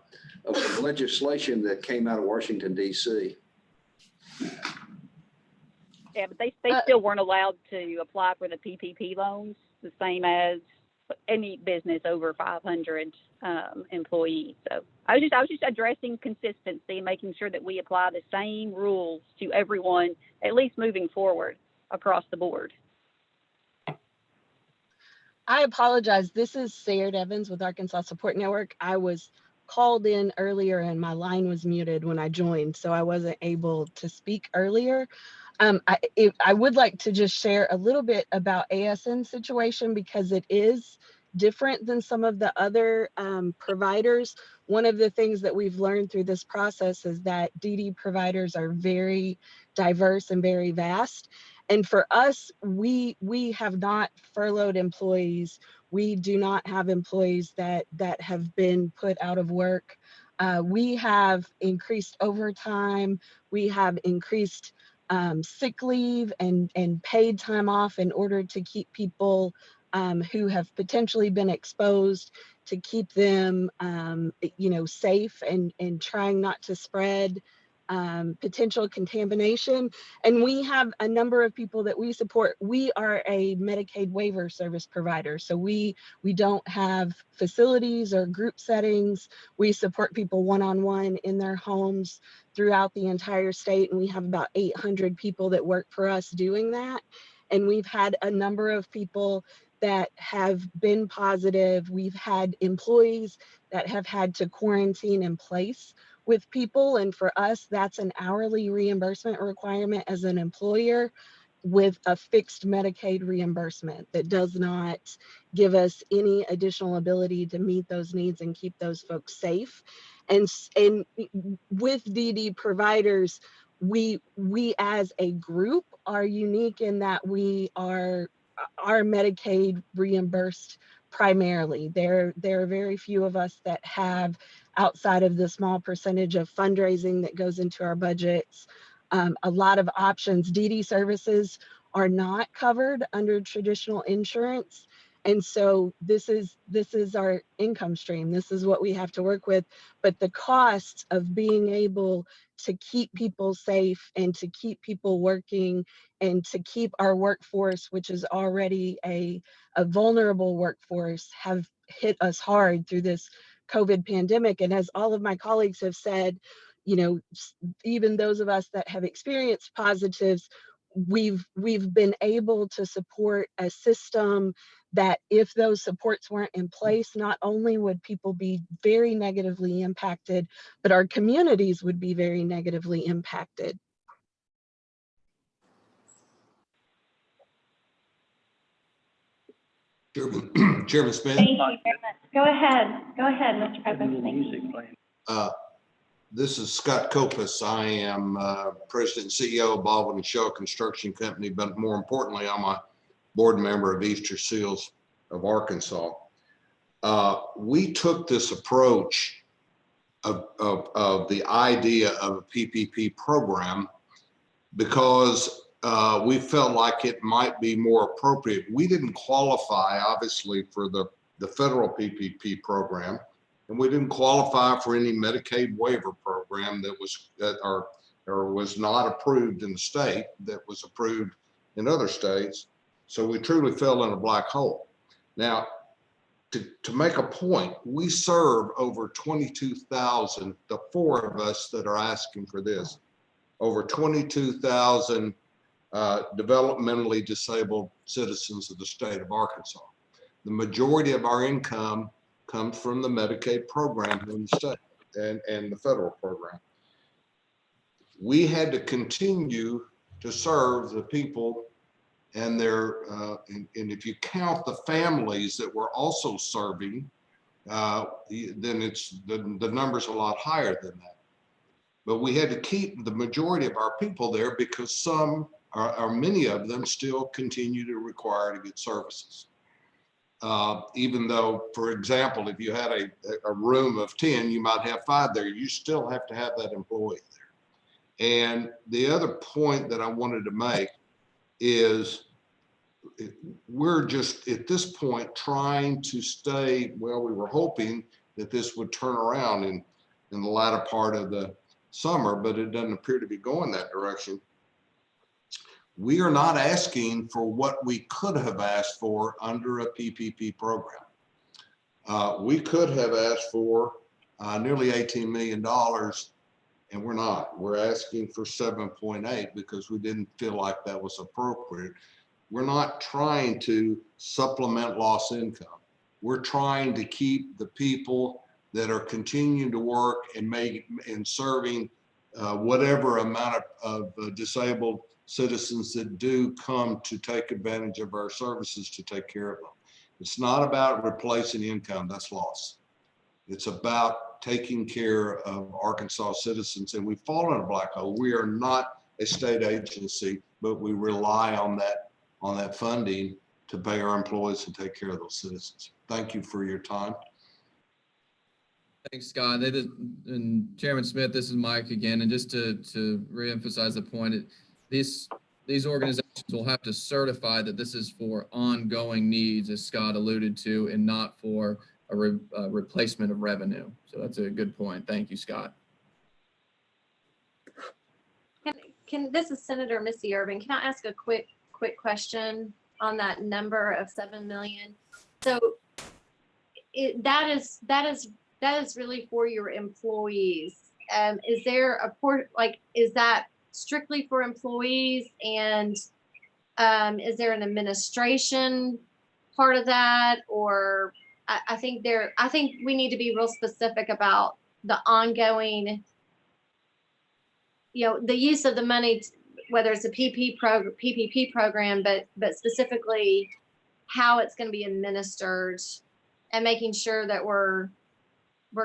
legislation that came out of Washington, D.C. Yeah, but they still weren't allowed to apply for the PPP loans, the same as any business over 500 employees. So I was just addressing consistency and making sure that we apply the same rules to everyone, at least moving forward across the board. I apologize. This is Sayard Evans with Arkansas Support Network. I was called in earlier and my line was muted when I joined, so I wasn't able to speak earlier. I would like to just share a little bit about ASN's situation because it is different than some of the other providers. One of the things that we've learned through this process is that DD providers are very diverse and very vast. And for us, we have not furloughed employees. We do not have employees that have been put out of work. We have increased overtime. We have increased sick leave and paid time off in order to keep people who have potentially been exposed, to keep them safe and trying not to spread potential contamination. And we have a number of people that we support. We are a Medicaid waiver service provider. So we don't have facilities or group settings. We support people one-on-one in their homes throughout the entire state. And we have about 800 people that work for us doing that. And we've had a number of people that have been positive. We've had employees that have had to quarantine in place with people. And for us, that's an hourly reimbursement requirement as an employer with a fixed Medicaid reimbursement that does not give us any additional ability to meet those needs and keep those folks safe. And with DD providers, we as a group are unique in that we are Medicaid reimbursed primarily. There are very few of us that have, outside of the small percentage of fundraising that goes into our budgets, a lot of options. DD services are not covered under traditional insurance. And so this is our income stream. This is what we have to work with. But the costs of being able to keep people safe and to keep people working and to keep our workforce, which is already a vulnerable workforce, have hit us hard through this COVID pandemic. And as all of my colleagues have said, even those of us that have experienced positives, we've been able to support a system that if those supports weren't in place, not only would people be very negatively impacted, but our communities would be very negatively impacted. Chairman Smith. Thank you very much. Go ahead, Mr. President. Thank you. This is Scott Kopus. I am President and CEO of Baldwin and Shaw Construction Company, but more importantly, I'm a board member of Easter Seals of Arkansas. We took this approach of the idea of a PPP program because we felt like it might be more appropriate. We didn't qualify, obviously, for the federal PPP program, and we didn't qualify for any Medicaid waiver program that was not approved in the state, that was approved in other states. So we truly fell in a black hole. Now, to make a point, we serve over 22,000, the four of us that are asking for this, over 22,000 developmentally disabled citizens of the state of Arkansas. The majority of our income comes from the Medicaid program in the state. and the federal program. We had to continue to serve the people and their, and if you count the families that we're also serving, then it's the number's a lot higher than that. But we had to keep the majority of our people there because some, or many of them, still continue to require to get services. Even though, for example, if you had a room of 10, you might have 5 there, you still have to have that employee there. And the other point that I wanted to make is we're just at this point trying to stay, well, we were hoping that this would turn around in the latter part of the summer, but it doesn't appear to be going that direction. We are not asking for what we could have asked for under a PPP program. We could have asked for nearly $18 million, and we're not. We're asking for 7.8 because we didn't feel like that was appropriate. We're not trying to supplement lost income. We're trying to keep the people that are continuing to work and serving whatever amount of disabled citizens that do come to take advantage of our services to take care of them. It's not about replacing income, that's lost. It's about taking care of Arkansas citizens, and we fall in a black hole. We are not a state agency, but we rely on that funding to pay our employees and take care of those citizens. Thank you for your time. Thanks, Scott. And Chairman Smith, this is Mike again. And just to reemphasize the point, these organizations will have to certify that this is for ongoing needs, as Scott alluded to, and not for a replacement of revenue. So that's a good point. Thank you, Scott. This is Senator Missy Irvin. Can I ask a quick question on that number of 7 million? So that is really for your employees. Is there a port, like, is that strictly for employees, and is there an administration part of that? Or I think we need to be real specific about the ongoing, the use of the money, whether it's a PPP program, but specifically how it's going to be administered, and making sure that we're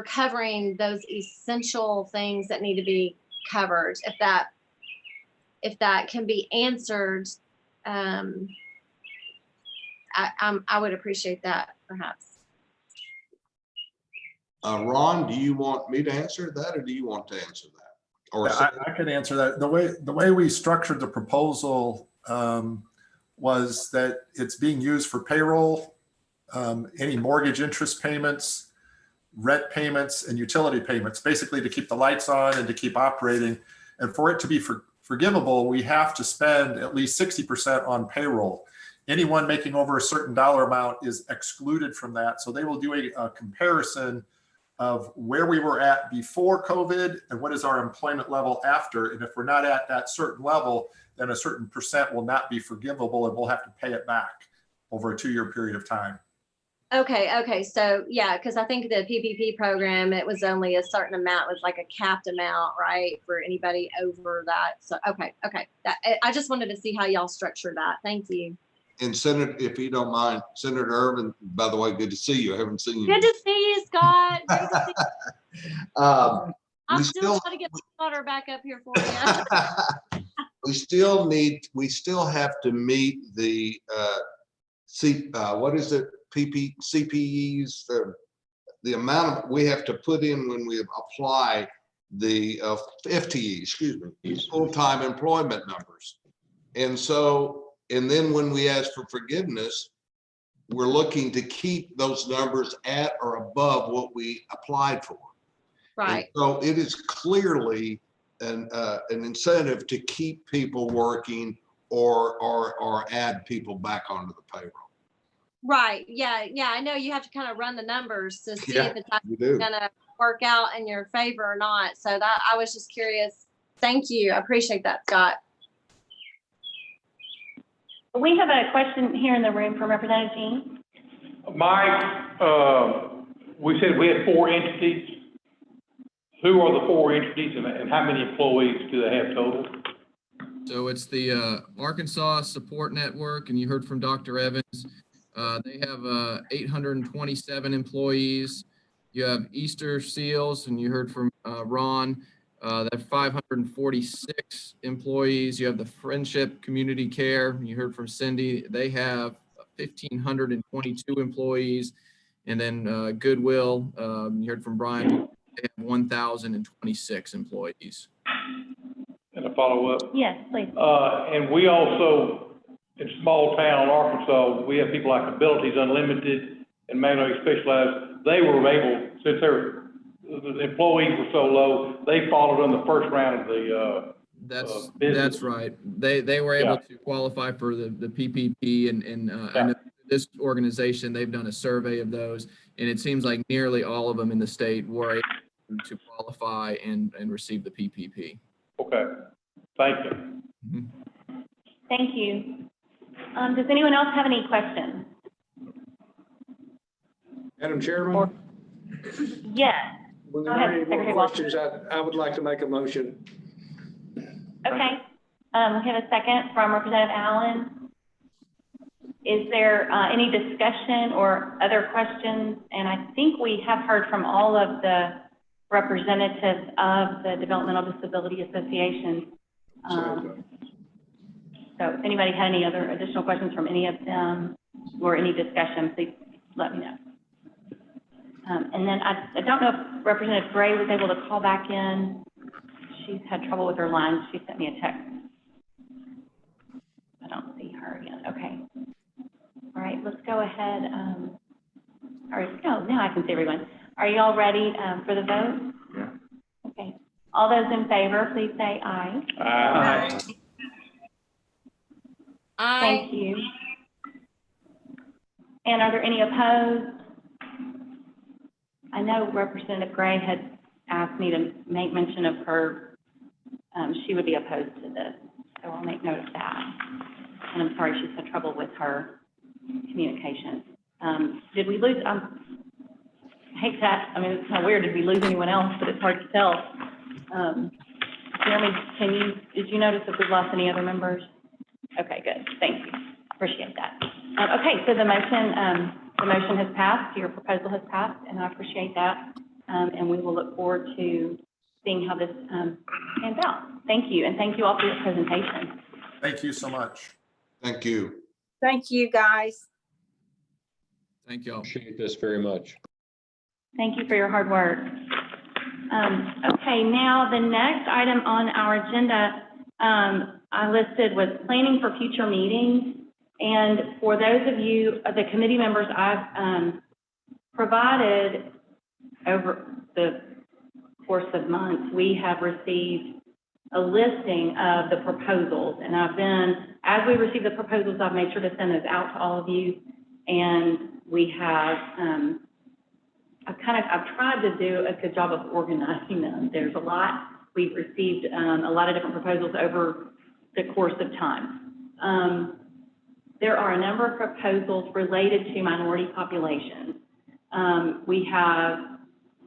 covering those essential things that need to be covered. If that can be answered, I would appreciate that, perhaps. Ron, do you want me to answer that, or do you want to answer that? Or yeah, I could answer that. The way we structured the proposal was that it's being used for payroll, any mortgage interest payments, rent payments, and utility payments, basically to keep the lights on and to keep operating. And for it to be forgivable, we have to spend at least 60% on payroll. Anyone making over a certain dollar amount is excluded from that. So they will do a comparison of where we were at before COVID and what is our employment level after. And if we're not at that certain level, then a certain percent will not be forgivable, and we'll have to pay it back over a 2-year period of time. Okay. So yeah, because I think the PPP program, it was only a certain amount, was like a capped amount, right, for anybody over that. So okay. I just wanted to see how y'all structure that. Thank you. And Senator, if you don't mind, Senator Irvin, by the way, good to see you. I haven't seen you. Good to see you, Scott. Great to see you. I'm still trying to get my water back up here for you. we still have to meet the what is it? CPEs, the amount we have to put in when we apply the FTE, full-time employment numbers. And then when we ask for forgiveness, we're looking to keep those numbers at or above what we applied for. Right. And so it is clearly an incentive to keep people working or add people back onto the payroll. Right. Yeah. I know you have to kind of run the numbers to see if it's going to work out in your favor or not. So that I was just curious. Thank you. I appreciate that, Scott. We have a question here in the room from Representative Jean. Mike, we said we had 4 entities. Who are the 4 entities and how many employees do they have total? So it's the Arkansas Support Network, and you heard from Dr. Evans. They have 827 employees. You have Easter Seals, and you heard from Ron. They have 546 employees. You have the Friendship Community Care. You heard from Cindy. They have 1,522 employees. And then Goodwill, you heard from Brian. They have 1,026 employees. And a follow-up? Yes, please. And we also, in small town Arkansas, we have people like Abilities Unlimited and Magnolia Specialized. They were able, since the employees were so low, they followed on the first round of the That's right. They were able to qualify for the PPP, and I know this organization, they've done a survey of those, and it seems like nearly all of them in the state were able to qualify and receive the PPP. Okay, thank you. Mm-hmm. Thank you. Does anyone else have any questions? Madam Chairman? Yes. When Go there are ahead, any more Secretary questions, I would like to make a motion. Okay. We have a second from Representative Allen. Is there any discussion or other questions? And I think we have heard from all of the representatives of the Developmental Disability Association. So if anybody had any other additional questions from any of them or any discussion, please let me know. And then I don't know if Representative Gray was able to call back in. She's had trouble with her line. She sent me a text. I don't see her again. Okay. All right, let's go ahead. All right, no, now I can see everyone. Are you all ready for the vote? Yeah. Okay. All those in favor, please say aye. Aye. Aye. Thank you. And are there any opposed? I know Representative Gray had asked me to make mention of her. She would be opposed to this, so I'll make note of that. And I'm sorry she's had trouble with her communication. Did we lose? I hate that. I mean, it's kind of weird. Did we lose anyone else? But it's hard to tell. Jeremy, did you notice if we've lost any other members? Okay, good. Thank you. Appreciate that. Okay, so the motion has passed. Your proposal has passed, and I appreciate that. And we will look forward to seeing how this pans out. Thank you, and thank you all for your presentation. Thank you so much. Thank you. Thank you, guys. Thank you all. Appreciate this very much. Thank you for your hard work. Okay, now the next item on our agenda I listed was planning for future meetings. And for those of you, the committee members, I've provided over the course of months, we have received a listing of the proposals. And as we receive the proposals, I've made sure to send those out to all of you. And we have, I've tried to do a good job of organizing them. There's a lot. We've received a lot of different proposals over the course of time. There are a number of proposals related to minority populations. We have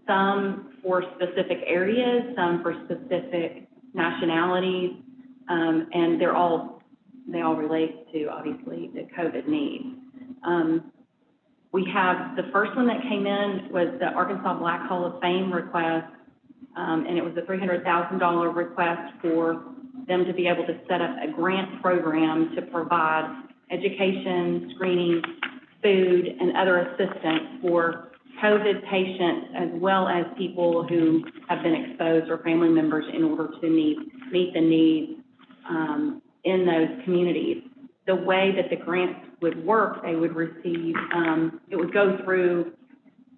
some for specific areas, some for specific nationalities, and they all relate to, obviously, the COVID needs. We have the first one that came in was the Arkansas Black Hall of Fame request, and it was a $300,000 request for them to be able to set up a grant program to provide education, screening, food, and other assistance for COVID patients, as well as people who have been exposed or family members, in order to meet the needs in those communities. The way that the grants would work, they would receive, it would go through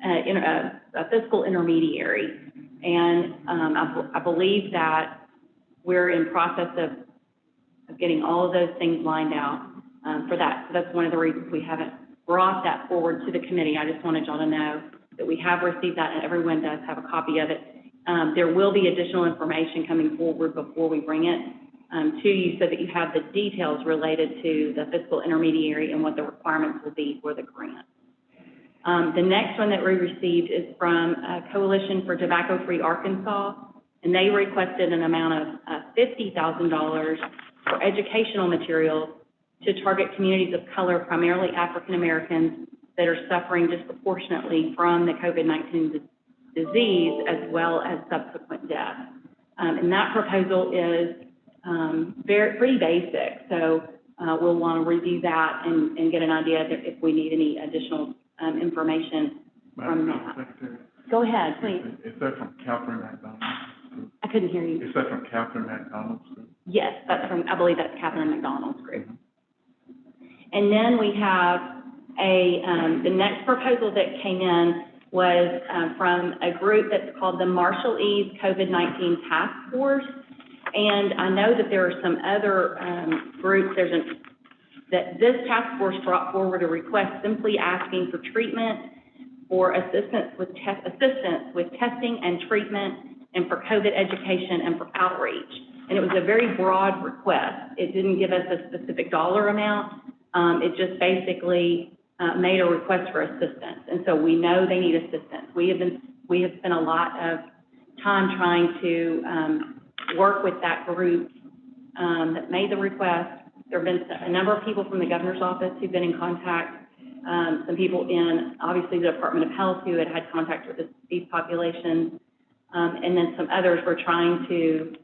a fiscal intermediary. And I believe that we're in process of getting all of those things lined out for that. So that's one of the reasons we haven't brought that forward to the committee. I just wanted y'all to know that we have received that, and everyone does have a copy of it. There will be additional information coming forward before we bring it to you, so that you have the details related to the fiscal intermediary and what the requirements will be for the grant. The next one that we received is from Coalition for Tobacco-Free Arkansas, and they requested an amount of $50,000 for educational materials to target communities of color, primarily African Americans, that are suffering disproportionately from the COVID-19 disease as well as subsequent death. And that proposal is pretty basic, so we'll want to review that and get an idea if we need any additional information from that. Secretary, Go ahead, please. is that from Catherine McDonald? I couldn't hear you. Is that from Catherine McDonald's? Yes, that's from, I believe that's Catherine McDonald's group. And then we have the next proposal that came in was from a group that's called the Marshallese COVID-19 Task Force. And I know that there are some other groups, that this task force brought forward a request simply asking for treatment for assistance with testing and treatment and for COVID education and for outreach. And it was a very broad request. It didn't give us a specific dollar amount. It just basically made a request for assistance. And so we know they need assistance. We have spent a lot of time trying to work with that group that made the request. There have been a number of people from the governor's office who've been in contact, some people in, obviously, the Department of Health who had contact with these populations, and then some others were trying to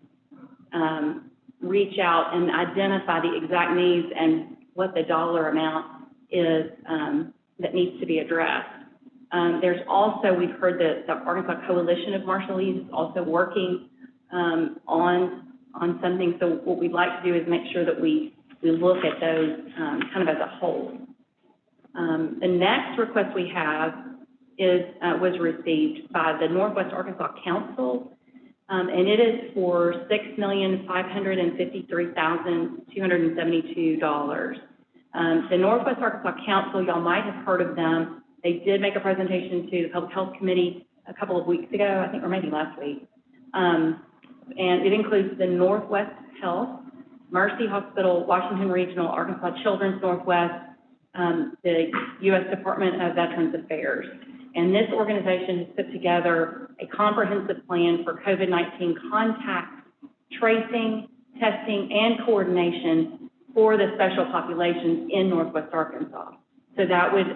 reach out and identify the exact needs and what the dollar amount is that needs to be addressed. There's also, we've heard that the Arkansas Coalition of Marshallese is also working on something. So what we'd like to do is make sure that we look at those kind of as a whole. The next request we have was received by the Northwest Arkansas Council, and it is for $6,553,272. The Northwest Arkansas Council, y'all might have heard of them. They did make a presentation to the Public Health Committee a couple of weeks ago, I think, or maybe last week. And it includes the Northwest Health, Mercy Hospital, Washington Regional, Arkansas Children's Northwest, the U.S. Department of Veterans Affairs. And this organization has put together a comprehensive plan for COVID-19 contact tracing, testing, and coordination for the special populations in Northwest Arkansas. So that would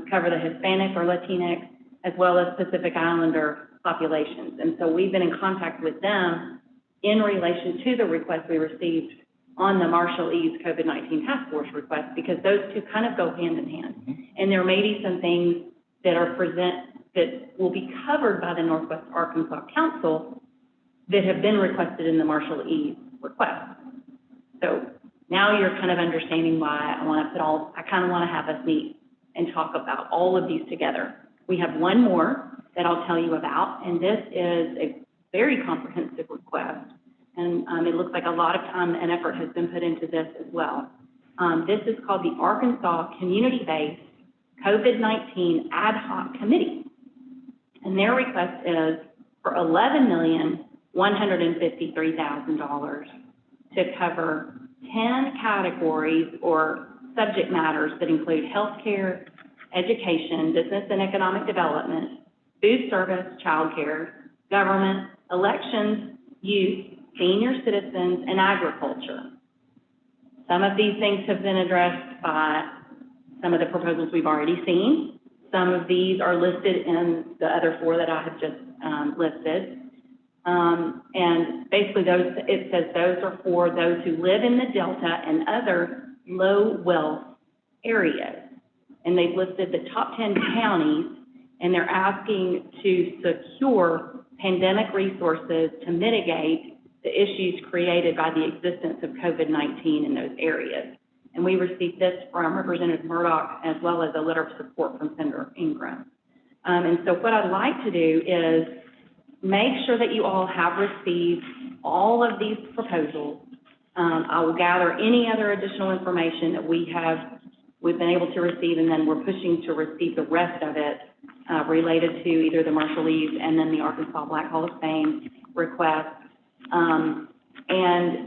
cover the Hispanic or Latinx, as well as Pacific Islander populations. And so we've been in contact with them in relation to the request we received on the Marshallese COVID-19 Task Force request, because those two kind of go hand in hand. And there may be some things that that will be covered by the Northwest Arkansas Council that have been requested in the Marshallese request. So now you're kind of understanding why I kind of want to have us meet and talk about all of these together. We have one more that I'll tell you about, and this is a very comprehensive request. And it looks like a lot of time and effort has been put into this as well. This is called the Arkansas Community-Based COVID-19 Ad Hoc Committee. And their request is for $11,153,000 to cover 10 categories or subject matters that include healthcare, education, business and economic development, food service, childcare, government, elections, youth, senior citizens, and agriculture. Some of these things have been addressed by some of the proposals we've already seen. Some of these are listed in the other four that I have just listed. And basically it says those are for those who live in the Delta and other low wealth areas. And they've listed the top 10 counties, and they're asking to secure pandemic resources to mitigate the issues created by the existence of COVID-19 in those areas. And we received this from Representative Murdoch, as well as a letter of support from Senator Ingram. And so what I'd like to do is make sure that you all have received all of these proposals. I will gather any other additional information that we've been able to receive, and then we're pushing to receive the rest of it related to either the Marshallese and then the Arkansas Black Hall of Fame request. And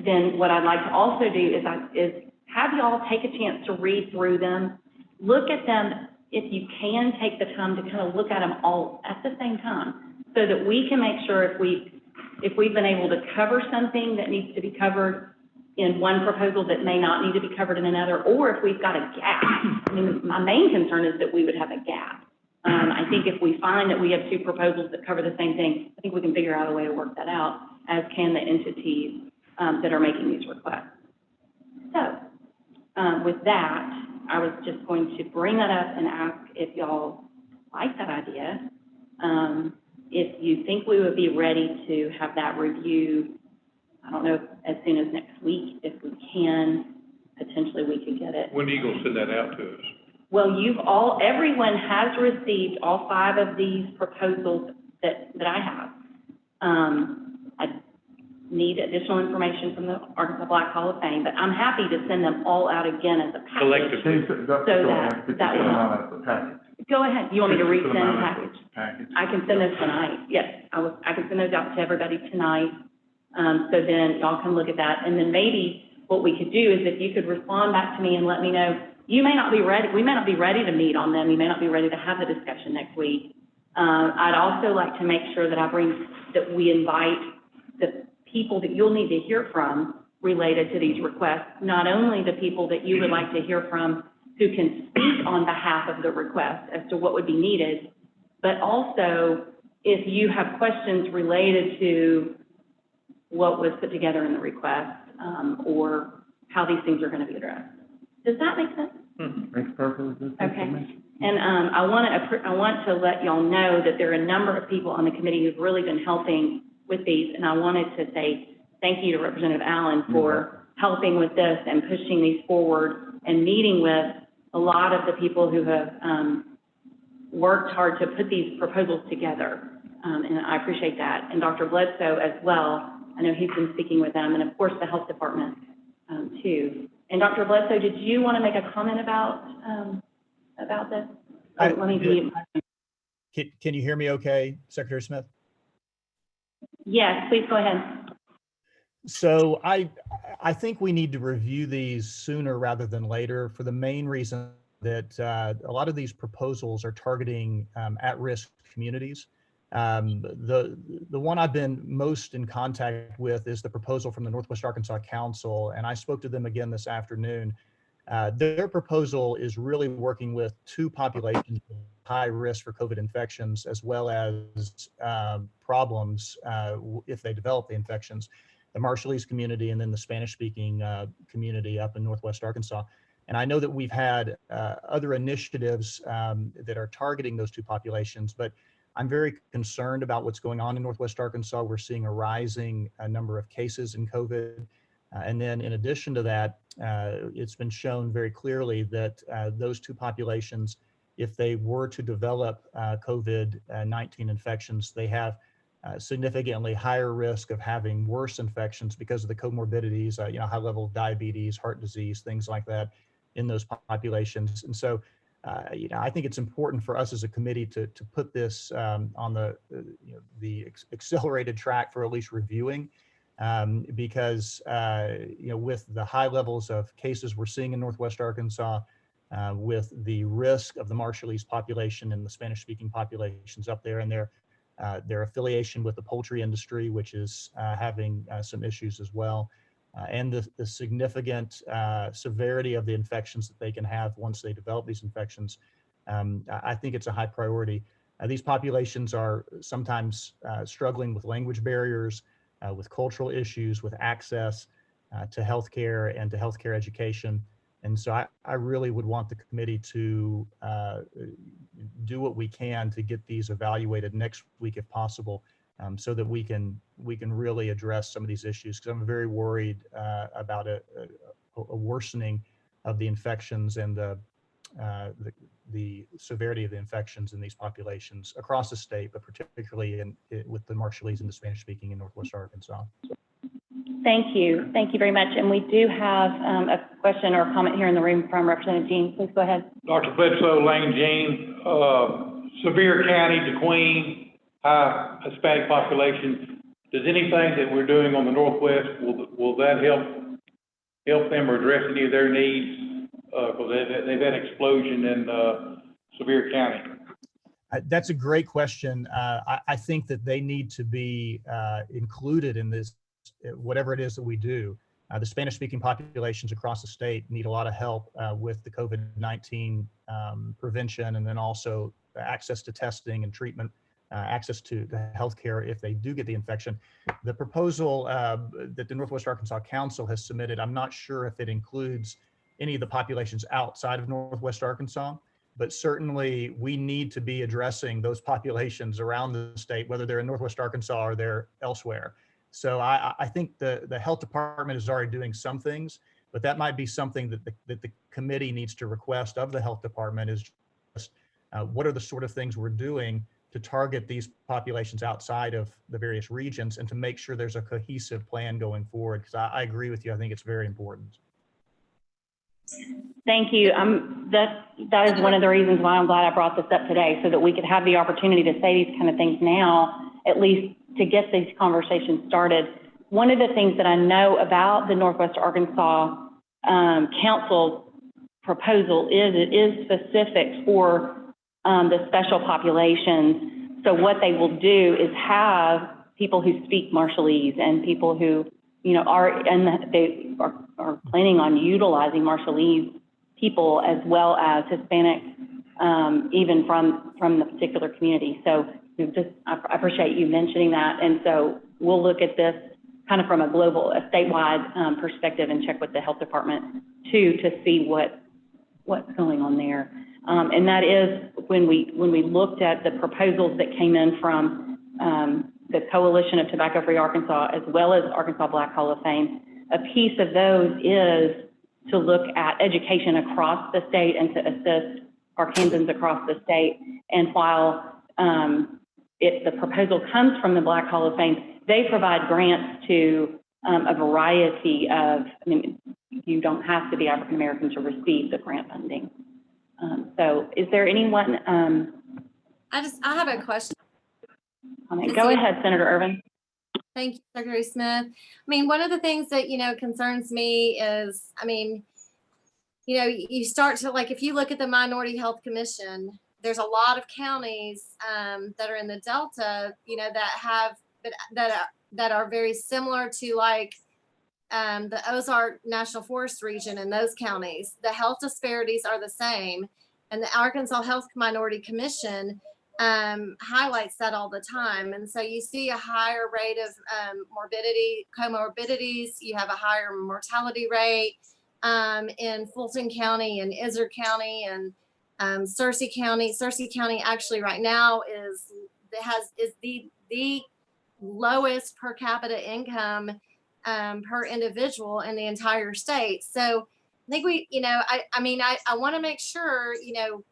then what I'd like to also do is have you all take a chance to read through them, look at them if you can take the time to kind of look at them all at the same time, so that we can make sure if we've been able to cover something that needs to be covered in one proposal that may not need to be covered in another, or if we've got a gap. I mean, my main concern is that we would have a gap. I think if we find that we have two proposals that cover the same thing, I think we can figure out a way to work that out, as can the entities that are making these requests. So with that, I was just going to bring that up and ask if y'all like that idea. If you think we would be ready to have that review, I don't know, as soon as next week, if we can, potentially we could get it. When are you gonna send that out to us? Well, everyone has received all 5 of these proposals that I have. I need additional information from the Arkansas Black Hall of Fame, but I'm happy to send them all out again as a package. Collectively. So that will. Go ahead. You want me to resend the package? I can send those tonight. Yes, I can send those out to everybody tonight. So then y'all can look at that. And then maybe what we could do is if you could respond back to me and let me know, we may not be ready to meet on them. You may not be ready to have the discussion next week. I'd also like to make sure that we invite the people that you'll need to hear from related to these requests, not only the people that you would like to hear from who can speak on behalf of the request as to what would be needed, but also if you have questions related to what was put together in the request, or how these things are going to be addressed. Does that make sense? Makes perfect sense. Okay. And I want to let y'all know that there are a number of people on the committee who've really been helping with these, and I wanted to say thank you to Representative Allen for helping with this and pushing these forward and meeting with a lot of the people who have worked hard to put these proposals together, and I appreciate that. And Dr. Bledsoe as well. I know he's been speaking with them, and of course the health department too. And Dr. Bledsoe, did you want to make a comment about this? Let me mute. Can you hear me okay, Secretary Smith? Yes, please go ahead. So I think we need to review these sooner rather than later for the main reason that a lot of these proposals are targeting at-risk communities. The one I've been most in contact with is the proposal from the Northwest Arkansas Council, and I spoke to them again this afternoon. Their proposal is really working with 2 populations with high risk for COVID infections, as well as problems if they develop the infections, the Marshallese community and then the Spanish-speaking community up in Northwest Arkansas. And I know that we've had other initiatives that are targeting those 2 populations, but I'm very concerned about what's going on in Northwest Arkansas. We're seeing a rising number of cases in COVID. And then in addition to that, it's been shown very clearly that those 2 populations, if they were to develop COVID-19 infections, they have significantly higher risk of having worse infections because of the comorbidities, high level of diabetes, heart disease, things like that in those populations. And so I think it's important for us as a committee to put this on the accelerated track for at least reviewing, because with the high levels of cases we're seeing in Northwest Arkansas, with the risk of the Marshallese population and the Spanish-speaking populations up there, and their affiliation with the poultry industry, which is having some issues as well. And the significant severity of the infections that they can have once they develop these infections, I think it's a high priority. These populations are sometimes struggling with language barriers, with cultural issues, with access to healthcare and to healthcare education. And so I really would want the committee to do what we can to get these evaluated next week if possible, so that we can really address some of these issues, because I'm very worried about a worsening of the infections and the severity of the infections in these populations across the state, but particularly with the Marshallese and the Spanish-speaking in Northwest Arkansas. Thank you. Thank you very much. And we do have a question or a comment here in the room from Representative Jean. Please go ahead. Dr. Bledsoe, Lane Jean, Sevier County, DeQueen, high Hispanic population. Does anything that we're doing on the Northwest, will that help them or address any of their needs? Because they've had explosion in Sevier County? That's a great question. I think that they need to be included in this, whatever it is that we do. The Spanish-speaking populations across the state need a lot of help with the COVID-19 prevention, and then also access to testing and treatment, access to healthcare if they do get the infection. The proposal that the Northwest Arkansas Council has submitted, I'm not sure if it includes any of the populations outside of Northwest Arkansas, but certainly we need to be addressing those populations around the state, whether they're in Northwest Arkansas or they're elsewhere. So I think the health department is already doing some things, but that might be something that the committee needs to request of the health department, is just what are the sort of things we're doing to target these populations outside of the various regions, and to make sure there's a cohesive plan going forward, because I agree with you. I think it's very important. Thank you. That is one of the reasons why I'm glad I brought this up today, so that we could have the opportunity to say these kind of things now, at least to get these conversations started. One of the things that I know about the Northwest Arkansas Council proposal is it is specific for the special populations. So what they will do is have people who speak Marshallese and people who, you know, they are planning on utilizing Marshallese people as well as Hispanic, even from the particular community. So I appreciate you mentioning that. And so we'll look at this kind of from a statewide perspective, and check with the health department too, to see what's going on there. And that is when we looked at the proposals that came in from the Coalition of Tobacco-Free Arkansas, as well as Arkansas Black Hall of Fame, a piece of those is to look at education across the state and to assist Arkansans across the state. And while the proposal comes from the Black Hall of Fame, they provide grants to a variety of, I mean, you don't have to be African American to receive the grant funding. So is there anyone? I have a question. Go ahead, Senator Irvin. Thank you, Secretary Smith. I mean, one of the things that, you know, concerns me is, I mean, you know, you start to, like, if you look at the Minority Health Commission, there's a lot of counties that are in the Delta, you know, that are very similar to, like, the Ozark National Forest region in those counties. The health disparities are the same, and the Arkansas Health Minority Commission highlights that all the time. And so you see a higher rate of comorbidities. You have a higher mortality rate in Fulton County and Izard County and Searcy County. Searcy County actually right now is the lowest per capita income per individual in the entire state. So I think I want to make sure, you know,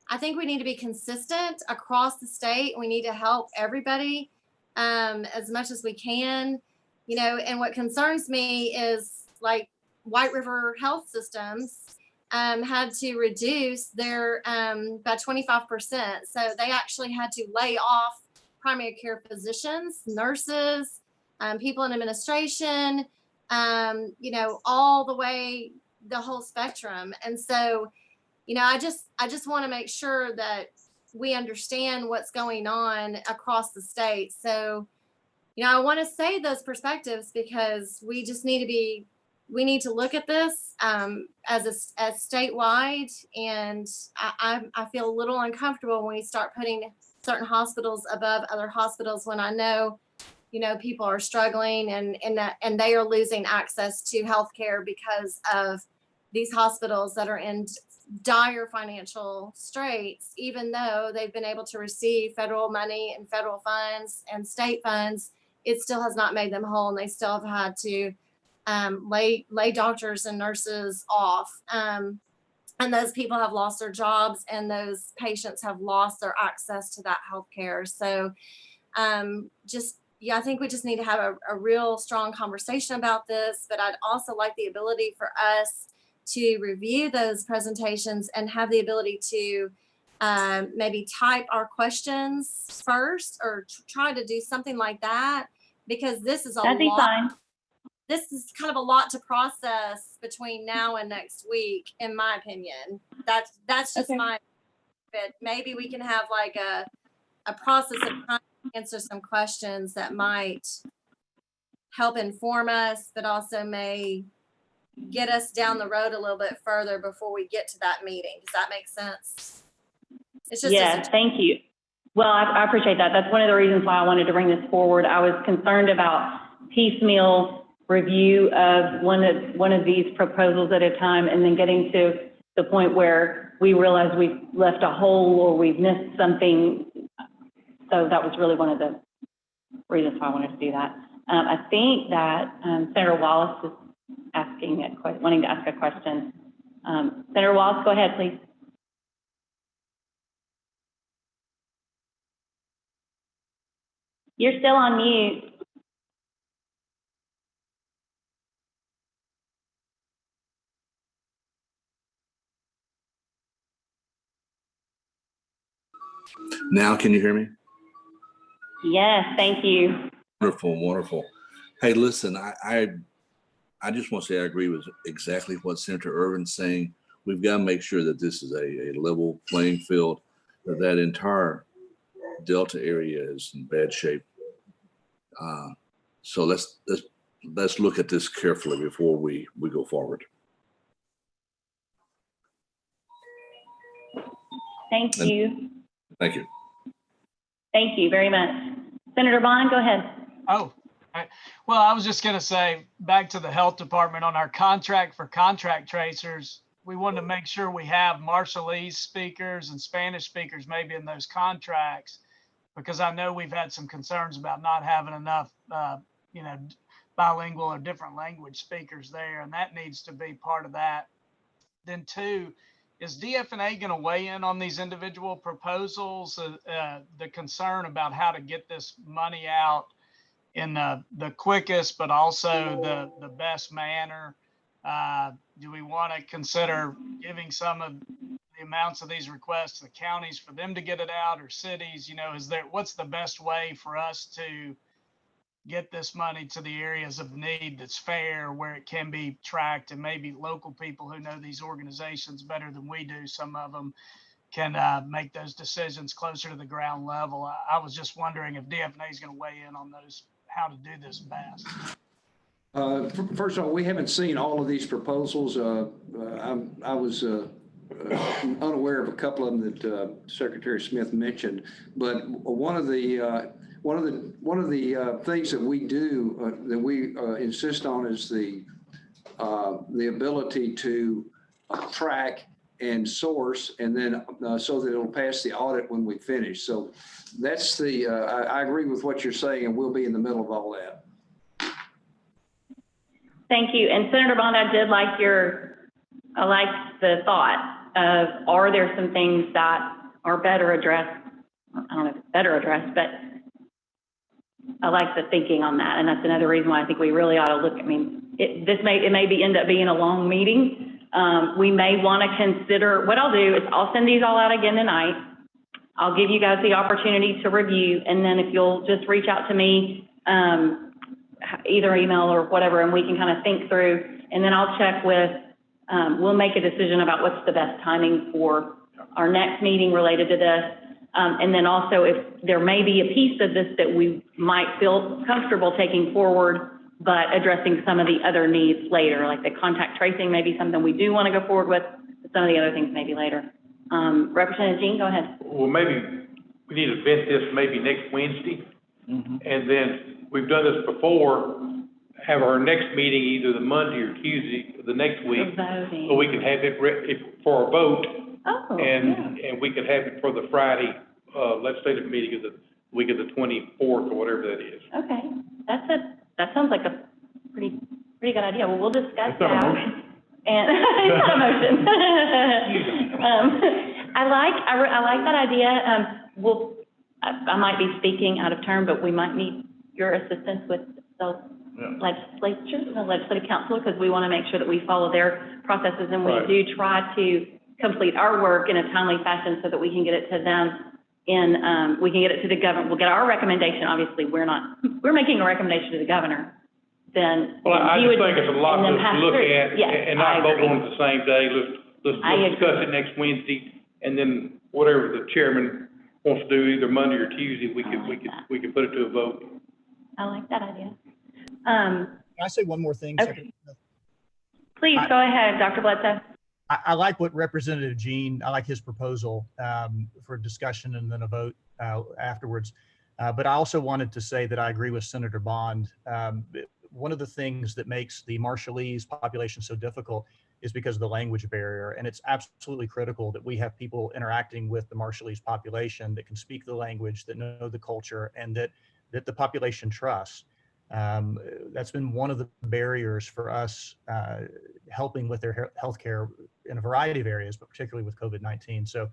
I think we need to be consistent across the state. We need to help everybody as much as we can, you know. And what concerns me is, like, White River Health Systems had to reduce their by 25%. So they actually had to lay off primary care physicians, nurses, people in administration, you know, all the way, the whole spectrum. And so, you know, I just want to make sure that we understand what's going on across the state. So, you know, I want to say those perspectives because we need to look at this as statewide. And I feel a little uncomfortable when we start putting certain hospitals above other hospitals, when I know, you know, people are struggling and they are losing access to healthcare because of these hospitals that are in dire financial straits. Even though they've been able to receive federal money and federal funds and state funds, it still has not made them whole, and they still have had to lay doctors and nurses off. And those people have lost their jobs, and those patients have lost their access to that healthcare. So I think we just need to have a real strong conversation about this. But I'd also like the ability for us to review those presentations and have the ability to maybe type our questions first, or try to do something like that, because this is a That'd be lot. fine. this is kind of a lot to process between now and next week, in my opinion. That's just Okay. my, but maybe we can have like a process of trying to answer some questions that might help inform us, but also may get us down the road a little bit further before we get to that meeting. Does that make sense? It's just Yes, thank you. Well, I appreciate that. That's one of the reasons why I wanted to bring this forward. I was concerned about piecemeal review of one of these proposals at a time, and then getting to the point where we realize we've left a hole or we've missed something. So that was really one of the reasons why I wanted to do that. I think that Senator Wallace is wanting to ask a question. Senator Wallace, go ahead, please. You're still on mute. Now, can you hear me? Yes, thank you. Wonderful, wonderful. Hey, listen, I just want to say I agree with exactly what Senator Irvin's saying. We've got to make sure that this is a level playing field, that entire Delta area is in bad shape. So let's look at this carefully before we go forward. Thank you. Thank you. Thank you very much. Senator Bond, go ahead. Oh, well, I was just going to say, back to the health department on our contract for contract tracers, we wanted to make sure we have Marshallese speakers and Spanish speakers maybe in those contracts, because I know we've had some concerns about not having enough, bilingual or different language speakers there, and that needs to be part of that. Then two, is DFNA going to weigh in on these individual proposals? The concern about how to get this money out in the quickest, but also the best manner. Do we want to consider giving some of the amounts of these requests to the counties for them to get it out, or cities? What's the best way for us to get this money to the areas of need that's fair, where it can be tracked, and maybe local people who know these organizations better than we do, some of them, can make those decisions closer to the ground level. I was just wondering if DFNA is going to weigh in on those, how to do this best. First of all, we haven't seen all of these proposals. I was unaware of a couple of them that Secretary Smith mentioned, but one of the things that we do that we insist on is the ability to track and source, and then so that it'll pass the audit when we finish. So that's I agree with what you're saying, and we'll be in the middle of all that. Thank you. And Senator Bond, I like the thought of, are there some things that are better addressed? I don't know if it's better addressed, but I like the thinking on that. And that's another reason why I think we really ought to look. It may end up being a long meeting. We may want to consider, what I'll do is I'll send these all out again tonight. I'll give you guys the opportunity to review, and then if you'll just reach out to me, either email or whatever, and we can kind of think through, and then I'll check with, we'll make a decision about what's the best timing for our next meeting related to this. And then also, if there may be a piece of this that we might feel comfortable taking forward, but addressing some of the other needs later, like the contact tracing may be something we do want to go forward with, but some of the other things maybe later. Representative Jean, go ahead. Well, maybe we need to vet this maybe next Wednesday. Mm-hmm. And then we've done this before, have our next meeting either the Monday or Tuesday, the next week. So we can have it for a vote. Oh, and we could have it for the Friday, let's say the meeting is the week of the 24th or whatever that is. Okay, that sounds like a pretty good idea. Well, we'll discuss It's not a that. motion. And it's not a motion. I like that idea. I might be speaking out of turn, but we might need your assistance with the legislative council, because we want to make sure that we follow their processes, and we do try to complete our work in a timely fashion so that we can get it to them we can get it to the governor. We'll get our recommendation. Obviously, we're making a recommendation to the governor then Well, I he just would, think it's a lot and then to pass look through. at Yes, and I not vote agree. on it the same day. Let's I agree. discuss it next Wednesday, and then whatever the chairman wants to do, either Monday or Tuesday, we could put it to a vote. I like that idea. Can I say one more thing? Okay. Secretary Smith? Please go ahead, Dr. Bledsoe. I like what Representative Jean, I like his proposal for discussion and then a vote afterwards. But I also wanted to say that I agree with Senator Bond. One of the things that makes the Marshallese population so difficult is because of the language barrier. And it's absolutely critical that we have people interacting with the Marshallese population that can speak the language, that know the culture, and that the population trusts. That's been one of the barriers for us helping with their healthcare in a variety of areas, but particularly with COVID-19. So,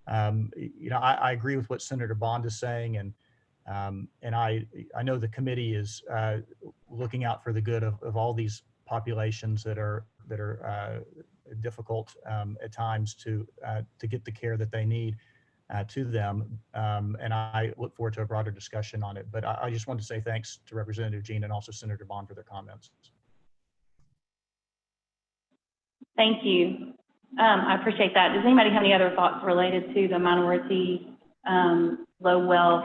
I agree with what Senator Bond is saying, and I know the committee is looking out for the good of all these populations that are difficult at times to get the care that they need to them. And I look forward to a broader discussion on it. But I just wanted to say thanks to Representative Jean and also Senator Bond for their comments. Thank you. I appreciate that. Does anybody have any other thoughts related to the minority, low wealth,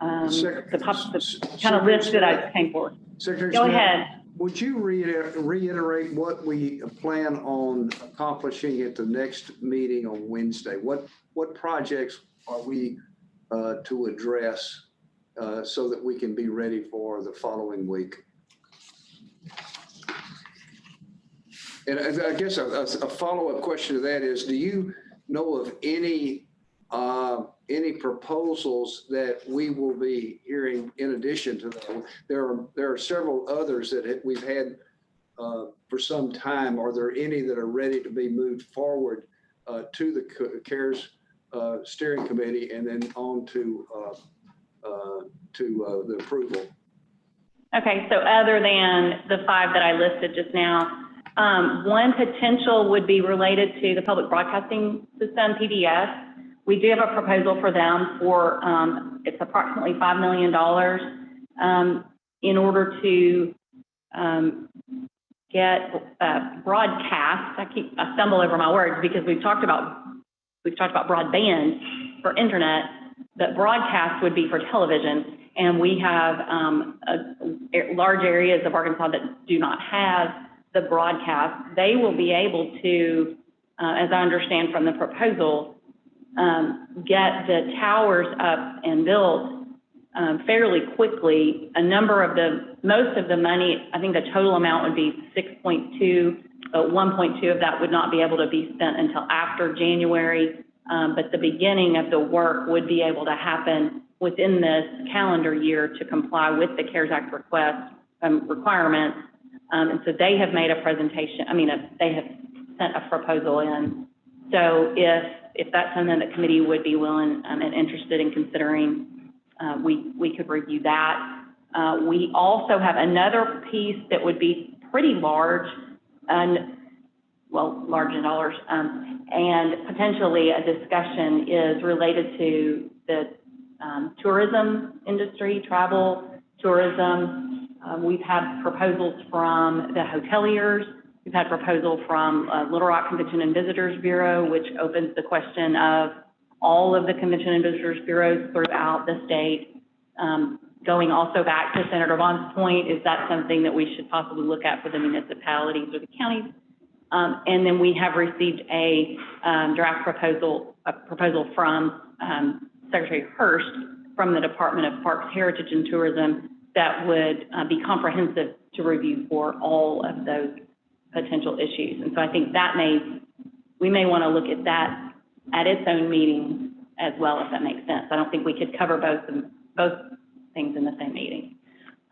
the kind of list that I came for? Secretary Go Smith, ahead. would you reiterate what we plan on accomplishing at the next meeting on Wednesday? What projects are we to address so that we can be ready for the following week? And I guess a follow-up question to that is, do you know of any proposals that we will be hearing in addition to that? There are several others that we've had for some time. Are there any that are ready to be moved forward to the CARES steering committee and then on to the approval? Okay, so other than the 5 that I listed just now, one potential would be related to the public broadcasting system, PBS. We do have a proposal for them for, it's approximately $5 million in order to get broadcast. I stumble over my words because we've talked about broadband for internet, but broadcast would be for television. And we have large areas of Arkansas that do not have the broadcast. They will be able to, as I understand from the proposal, get the towers up and built fairly quickly. Most of the money, I think the total amount would be 6.2, but 1.2 of that would not be able to be spent until after January. But the beginning of the work would be able to happen within this calendar year to comply with the CARES Act requirements. And so they have made a presentation. They have sent a proposal in. So if that's something the committee would be willing and interested in considering, we could review that. We also have another piece that would be pretty large, large in dollars, and potentially a discussion is related to the tourism industry, travel, tourism. We've had proposals from the hoteliers. We've had proposal from Little Rock Convention and Visitors Bureau, which opens the question of all of the Convention and Visitors Bureaus throughout the state. Going also back to Senator Bond's point, is that something that we should possibly look at for the municipalities or the counties? And then we have received a draft proposal from Secretary Hurst from the Department of Parks, Heritage, and Tourism that would be comprehensive to review for all of those potential issues. And so I think we may want to look at that at its own meeting as well, if that makes sense. I don't think we could cover both things in the same meeting.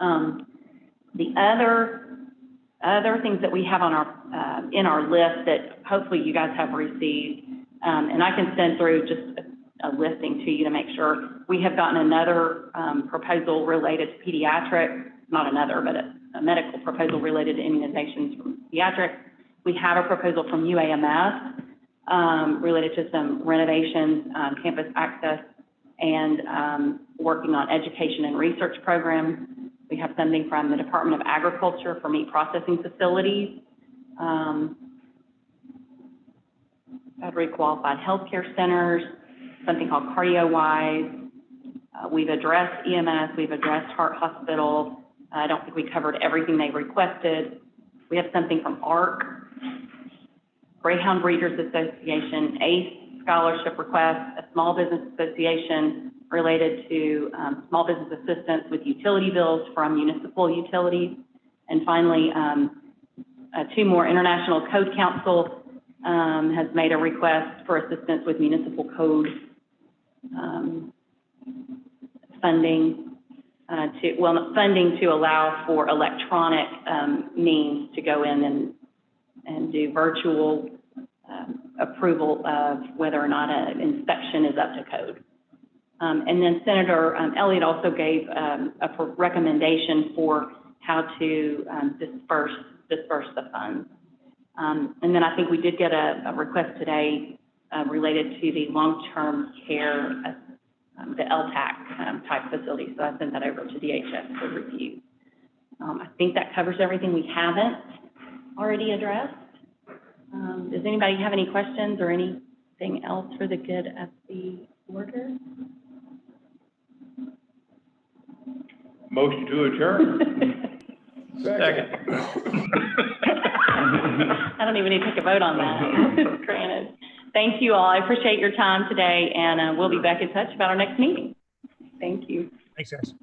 The other things that we have on in our list that hopefully you guys have received, and I can send through just a listing to you to make sure. We have gotten another proposal related to pediatric, not another, but a medical proposal related to immunizations from pediatrics. We have a proposal from UAMS related to some renovations, campus access, and working on education and research programs. We have funding from the Department of Agriculture for meat processing facilities, federally qualified healthcare centers, something called CardioWise. We've addressed EMS, we've addressed Heart Hospital. I don't think we covered everything they requested. We have something from ARC, Greyhound Breeders Association, ACE scholarship request, a small business association related to small business assistance with utility bills from municipal utilities. And finally, 2 more. International Code Council has made a request for assistance with municipal code funding to allow for electronic means to go in and do virtual approval of whether or not an inspection is up to code. And then Senator Elliott also gave a recommendation for how to disperse the funds. And then I think we did get a request today related to the long-term care, the LTAC type facility. So I sent that over to DHS for review. I think that covers everything we haven't already addressed. Does anybody have any questions or anything else for the good of the order? Motion to adjourn. Second. I don't even need to take a vote on that. Granted. Thank you all. I appreciate your time today, and we'll be back in touch about our next meeting. Thank you. Thanks, guys.